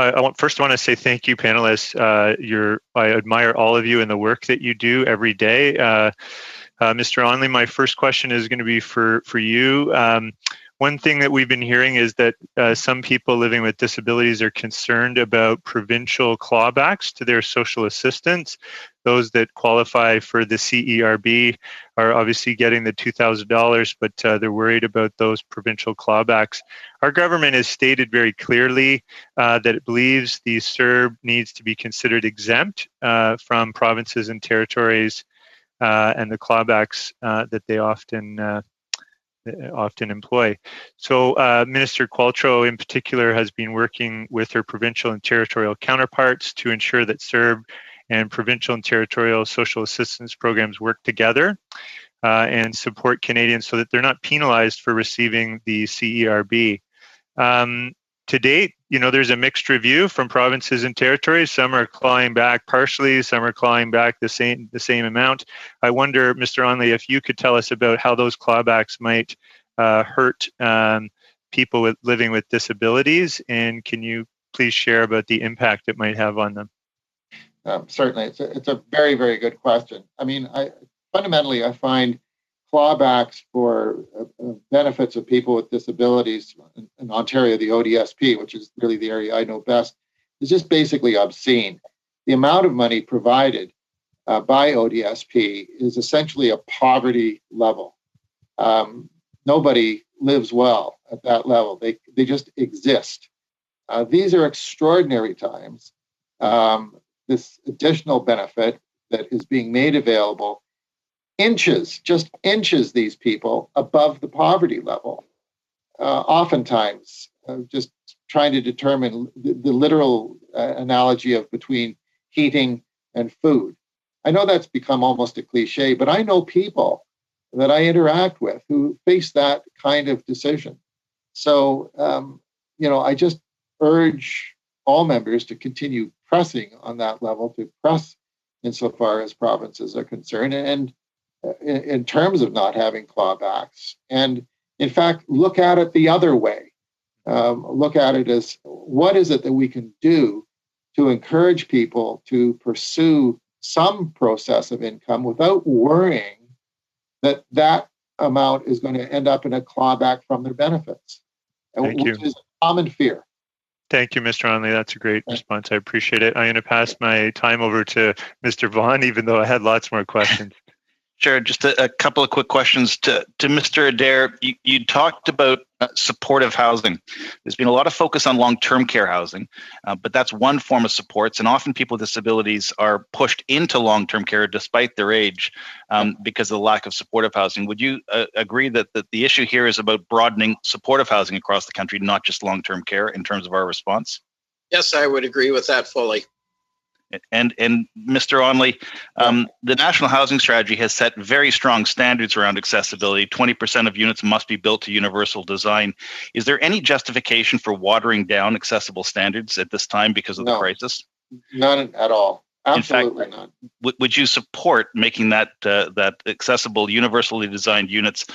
I want to say thank you, panelists. I admire all of you and the work that you do every day. Mr. Onley, my first question is going to be for you. One thing that we've been hearing is that some people living with disabilities are concerned about provincial clawbacks to their social assistance. Those that qualify for the CERB are obviously getting the $2,000, but they're worried about those provincial clawbacks. Our government has stated very clearly that it believes the CERB needs to be considered exempt from provinces and territories and the clawbacks that they often employ. So Minister Qualtrough in particular has been working with her provincial and territorial counterparts to ensure that CERB and provincial and territorial social assistance programs work together and support Canadians so that they're not penalized for receiving the CERB. To date, there's a mixed review from provinces and territories. Some are clawing back partially, some are clawing back the same amount. I wonder, Mr. Onley, if you could tell us about how those clawbacks might hurt people living with disabilities, and can you please share about the impact it might have on them? Certainly, it's a very, very good question. Fundamentally, I find clawbacks for benefits of people with disabilities in Ontario, the ODSP, which is really the area I know best, is just basically obscene. The amount of money provided by ODSP is essentially a poverty level. Nobody lives well at that level. They just exist. These are extraordinary times. This additional benefit that is being made available just inches these people above the poverty level. Oftentimes, just trying to determine the literal analogy of between heating and food. I know that's become almost a cliche, but I know people that I interact with who face that kind of decision. So, I just urge all members to continue pressing on that level, to press insofar as provinces are concerned, and in terms of not having clawbacks. And in fact, look at it the other way. Look at it as, what is it that we can do to encourage people to pursue some process of income without worrying that amount is going to end up in a clawback from their benefits, which is a common fear. Thank you, Mr. Onley. That's a great response. I appreciate it. I'm going to pass my time over to Mr. Vaughn, even though I had lots more questions. Sure. Just a couple of quick questions to Mr. Adair. You talked about supportive housing. There's been a lot of focus on long-term care housing, but that's one form of supports. And often people with disabilities are pushed into long-term care despite their age because of the lack of supportive housing. Would you agree that the issue here is about broadening supportive housing across the country, not just long-term care, in terms of our response? Yes, I would agree with that fully. And Mr. Onley, the National Housing Strategy has set very strong standards around accessibility. 20% of units must be built to universal design. Is there any justification for watering down accessible standards at this time because of the crisis? None at all. Absolutely in fact, not. Would you support making that accessible, universally designed units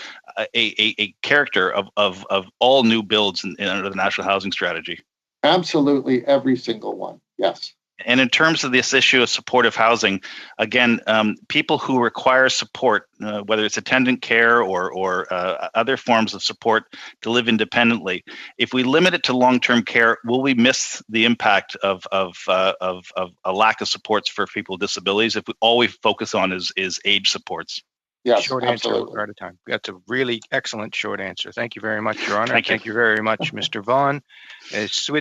a character of all new builds under the National Housing Strategy? Absolutely, every single one. Yes. And in terms of this issue of supportive housing, again, people who require support, whether it's attendant care or other forms of support to live independently, if we limit it to long-term care, will we miss the impact of a lack of supports for people with disabilities if all we focus on is age supports? Yes, short absolutely. answer. We're out of time. That's a really excellent short answer. Thank you very much, Your Honor. Thank you. Very much, Mr. Vaughan.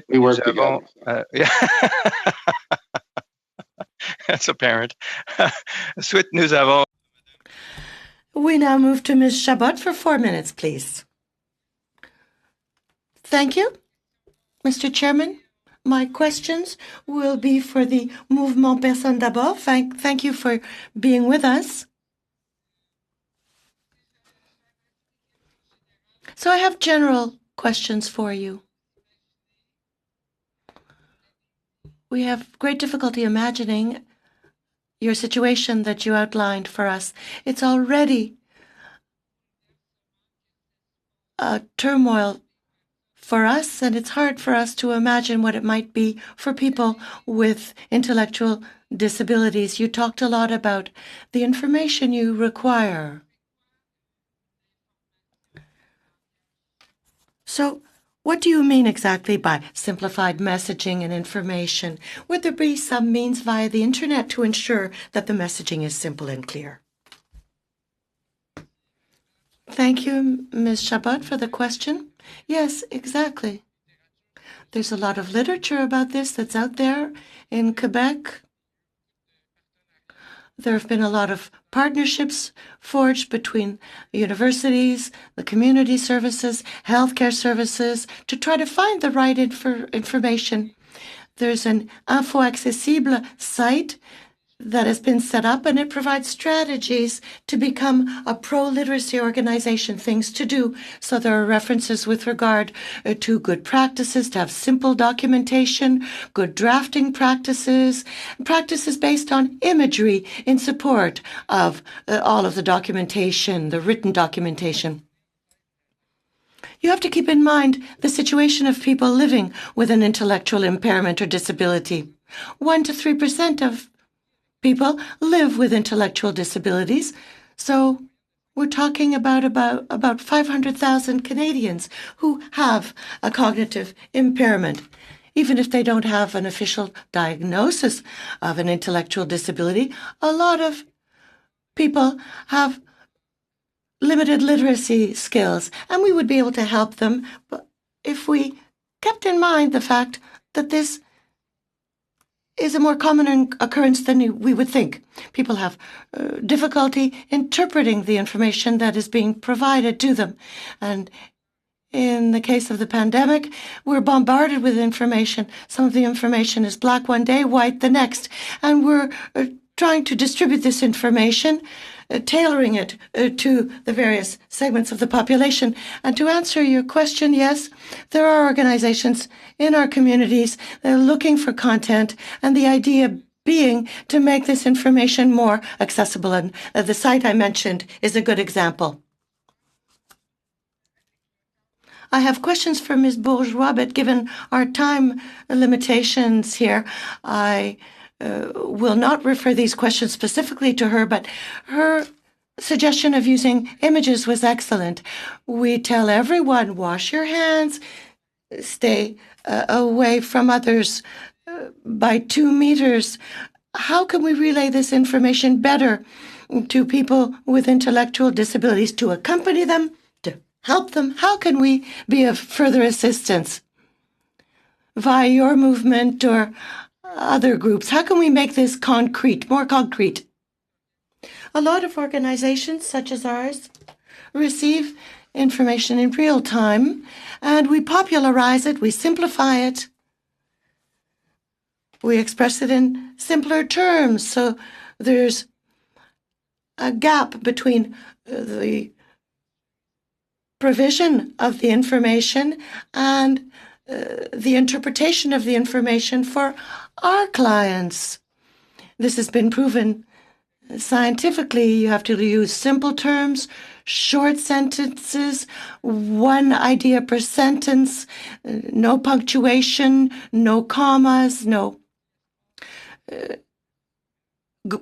We work together. Yeah. That's apparent. Ensuite, nous avons. We now move to Ms. Chabot for 4 minutes, please. Thank you, Mr. Chairman. My questions will be for the Mouvement Personnes d'Abord. Thank you for being with us. So I have general questions for you. We have great difficulty imagining your situation that you outlined for us. It's already a turmoil for us, and it's hard for us to imagine what it might be for people with intellectual disabilities. You talked a lot about the information you require. So, what do you mean exactly by simplified messaging and information? Would there be some means via the internet to ensure that the messaging is simple and clear? Thank you, Ms. Chabot, for the question. Yes, exactly. There's a lot of literature about this that's out there in Quebec. There have been a lot of partnerships forged between universities, the community services, healthcare services, to try to find the right information. There's an Info Accessible site that has been set up, and it provides strategies to become a pro-literacy organization, things to do. So there are references with regard to good practices, to have simple documentation, good drafting practices, practices based on imagery in support of all of the documentation, the written documentation. You have to keep in mind the situation of people living with an intellectual impairment or disability. 1 to 3% of people live with intellectual disabilities, so we're talking about 500,000 Canadians who have a cognitive impairment. Even if they don't have an official diagnosis of an intellectual disability, a lot of people have limited literacy skills, and we would be able to help them if we kept in mind the fact that this is a more common occurrence than we would think. People have difficulty interpreting the information that is being provided to them. And in the case of the pandemic, we're bombarded with information. Some of the information is black one day, white the next. And we're trying to distribute this information, tailoring it to the various segments of the population. And to answer your question, yes, there are organizations in our communities that are looking for content, and the idea being to make this information more accessible. And the site I mentioned is a good example. I have questions for Ms. Bourgeois, but given our time limitations here, I will not refer these questions specifically to her, but her suggestion of using images was excellent. We tell everyone, wash your hands, stay away from others by 2 meters. How can we relay this information better to people with intellectual disabilities, to accompany them, to help them? How can we be of further assistance via your movement or other groups? How can we make this concrete, more concrete? A lot of organizations such as ours receive information in real time, and we popularize it, we simplify it, we express it in simpler terms. So there's a gap between the provision of the information and the interpretation of the information for our clients. This has been proven scientifically. You have to use simple terms, short sentences, one idea per sentence, no punctuation, no commas, no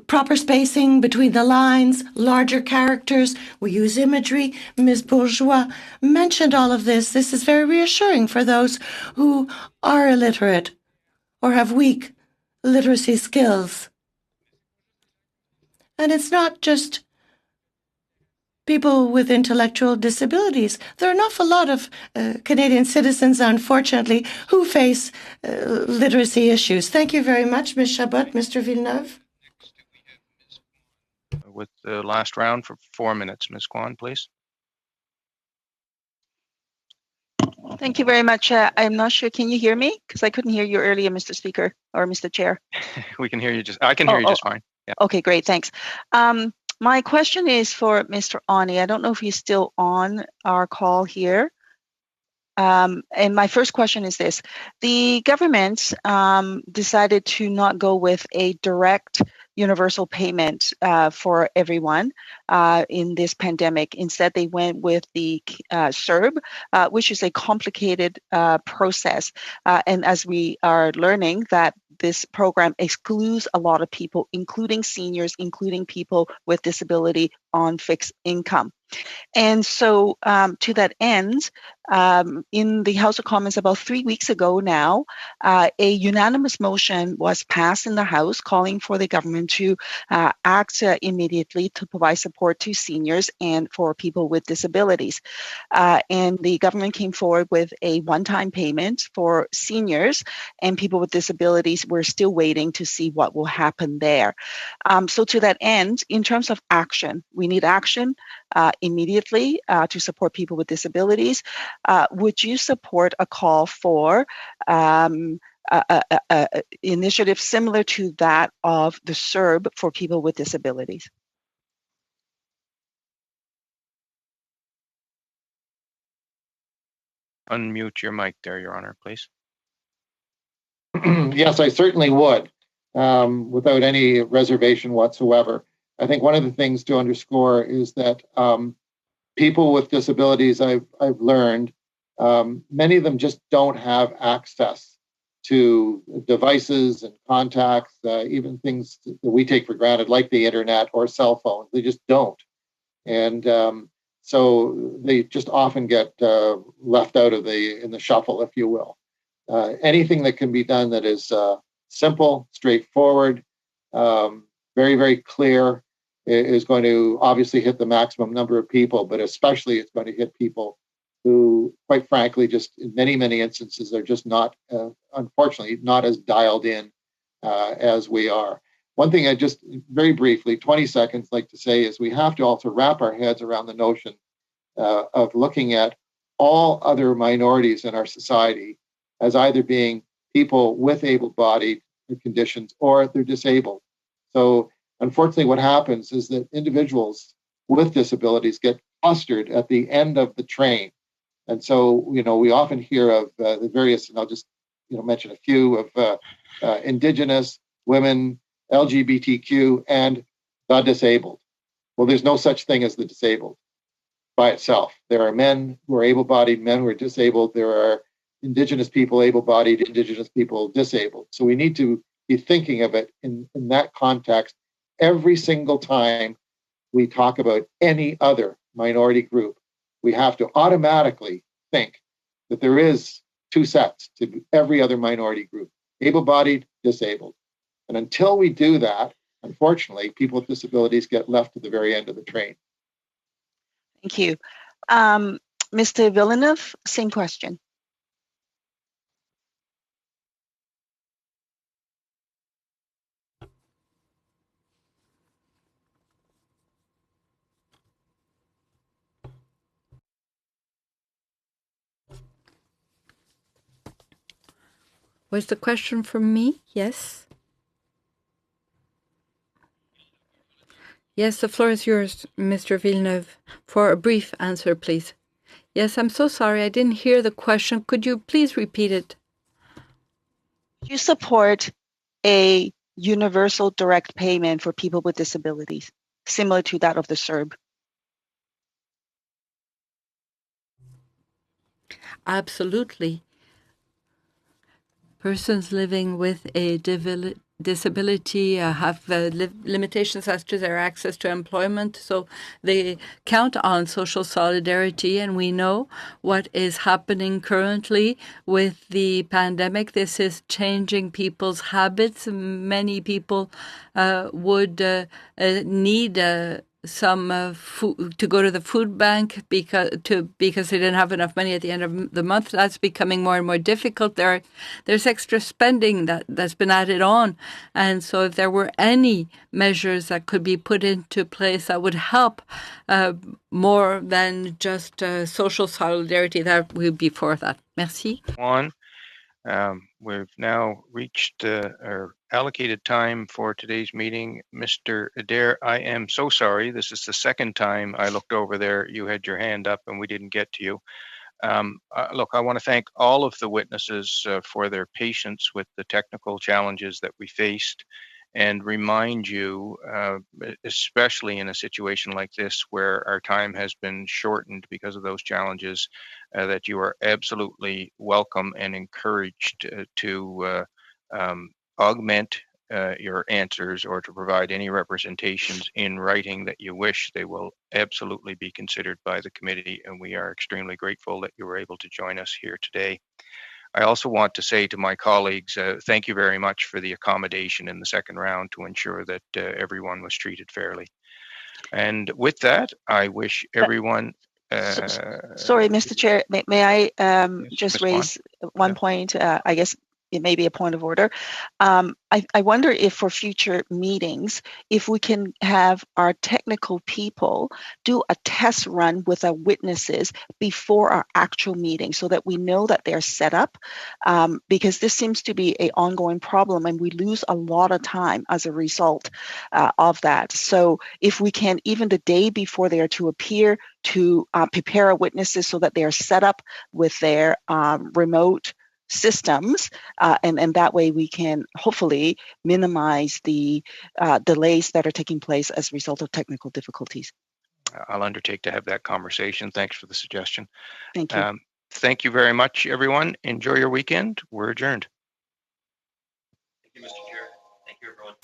proper spacing between the lines, larger characters. We use imagery. Ms. Bourgeois mentioned all of this. This is very reassuring for those who are illiterate or have weak literacy skills. And it's not just people with intellectual disabilities. There are an awful lot of Canadian citizens, unfortunately, who face literacy issues. Thank you very much, Ms. Chabot. Mr. Villeneuve? With the last round for 4 minutes, Ms. Kwan, please. Thank you very much. I'm not sure. Can you hear me? Because I couldn't hear you earlier, Mr. Speaker or Mr. Chair. We can hear you I can hear you just fine. Yeah. Okay, great. Thanks. My question is for Mr. Ani. I don't know if he's still on our call here. And my first question is this. The government decided to not go with a direct universal payment for everyone in this pandemic. Instead, they went with the CERB, which is a complicated process. And as we are learning that this program excludes a lot of people, including seniors, including people with disability on fixed income. And so to that end, in the House of Commons about 3 weeks ago now, a unanimous motion was passed in the House calling for the government to act immediately to provide support to seniors and for people with disabilities. And the government came forward with a one-time payment for seniors, and people with disabilities. We're still waiting to see what will happen there. So to that end, in terms of action, we need action immediately to support people with disabilities. Would you support a call for initiative similar to that of the CERB for people with disabilities? Unmute your mic there, Your Honor, please. Yes, I certainly would, without any reservation whatsoever. I think one of the things to underscore is that people with disabilities, I've learned, many of them just don't have access to devices and contacts, even things that we take for granted, like the internet or cell phones. They just don't. And so they just often get left out of in the shuffle, if you will. Anything that can be done that is simple, straightforward, very, very clear is going to obviously hit the maximum number of people, but especially it's going to hit people who, quite frankly, just in many, many instances are just not, unfortunately, not as dialed in as we are. One thing I just very briefly, 20 seconds, like to say is we have to also wrap our heads around the notion of looking at all other minorities in our society as either being people with able-bodied conditions or they're disabled. So unfortunately, what happens is that individuals with disabilities get clustered at the end of the train. And so, we often hear of the various, and I'll just, mention a few of Indigenous, women, LGBTQ, and the disabled. Well, there's no such thing as the disabled by itself. There are men who are able-bodied, men who are disabled. There are Indigenous people able-bodied, Indigenous people disabled. So we need to be thinking of it in that context every single time we talk about any other minority group. We have to automatically think that there is two sets to every other minority group, able-bodied, disabled. And until we do that, unfortunately, people with disabilities get left to the very end of the train. Thank you. Mr. Villeneuve, same question. Was the question from me? Yes. Yes, the floor is yours, Mr. Villeneuve, for a brief answer, please. Yes, I'm so sorry. I didn't hear the question. Could you please repeat it? Do you support a universal direct payment for people with disabilities, similar to that of the CERB? Absolutely. Persons living with a disability have limitations as to their access to employment. So they count on social solidarity, and we know what is happening currently with the pandemic. This is changing people's habits. Many people would need some food to go to the food bank because they didn't have enough money at the end of the month. That's becoming more and more difficult. There's extra spending that's been added on, and so if there were any measures that could be put into place that would help more than just social solidarity, that would be for that. Merci. We've now reached our allocated time for today's meeting. Mr. Adair, I am so sorry. This is the second time I looked over there. You had your hand up and we didn't get to you. Look, I want to thank all of the witnesses for their patience with the technical challenges that we faced, and remind you, especially in a situation like this where our time has been shortened because of those challenges, that you are absolutely welcome and encouraged to augment your answers or to provide any representations in writing that you wish. They will absolutely be considered by the committee, and we are extremely grateful that you were able to join us here today. I also want to say to my colleagues, thank you very much for the accommodation in the second round to ensure that everyone was treated fairly. And with that, I wish everyone... Sorry, Mr. Chair, may I just raise one point? I guess it may be a point of order. I wonder if for future meetings, if we can have our technical people do a test run with our witnesses before our actual meeting so that we know that they're set up, because this seems to be an ongoing problem and we lose a lot of time as a result of that. So if we can, even the day before they are to appear, to prepare our witnesses so that they are set up with their remote systems, and that way we can hopefully minimize the delays that are taking place as a result of technical difficulties. I'll undertake to have that conversation. Thanks for the suggestion. Thank you. Thank you very much, everyone. Enjoy your weekend. We're adjourned. Thank you, Mr. Chair. Thank you, everyone.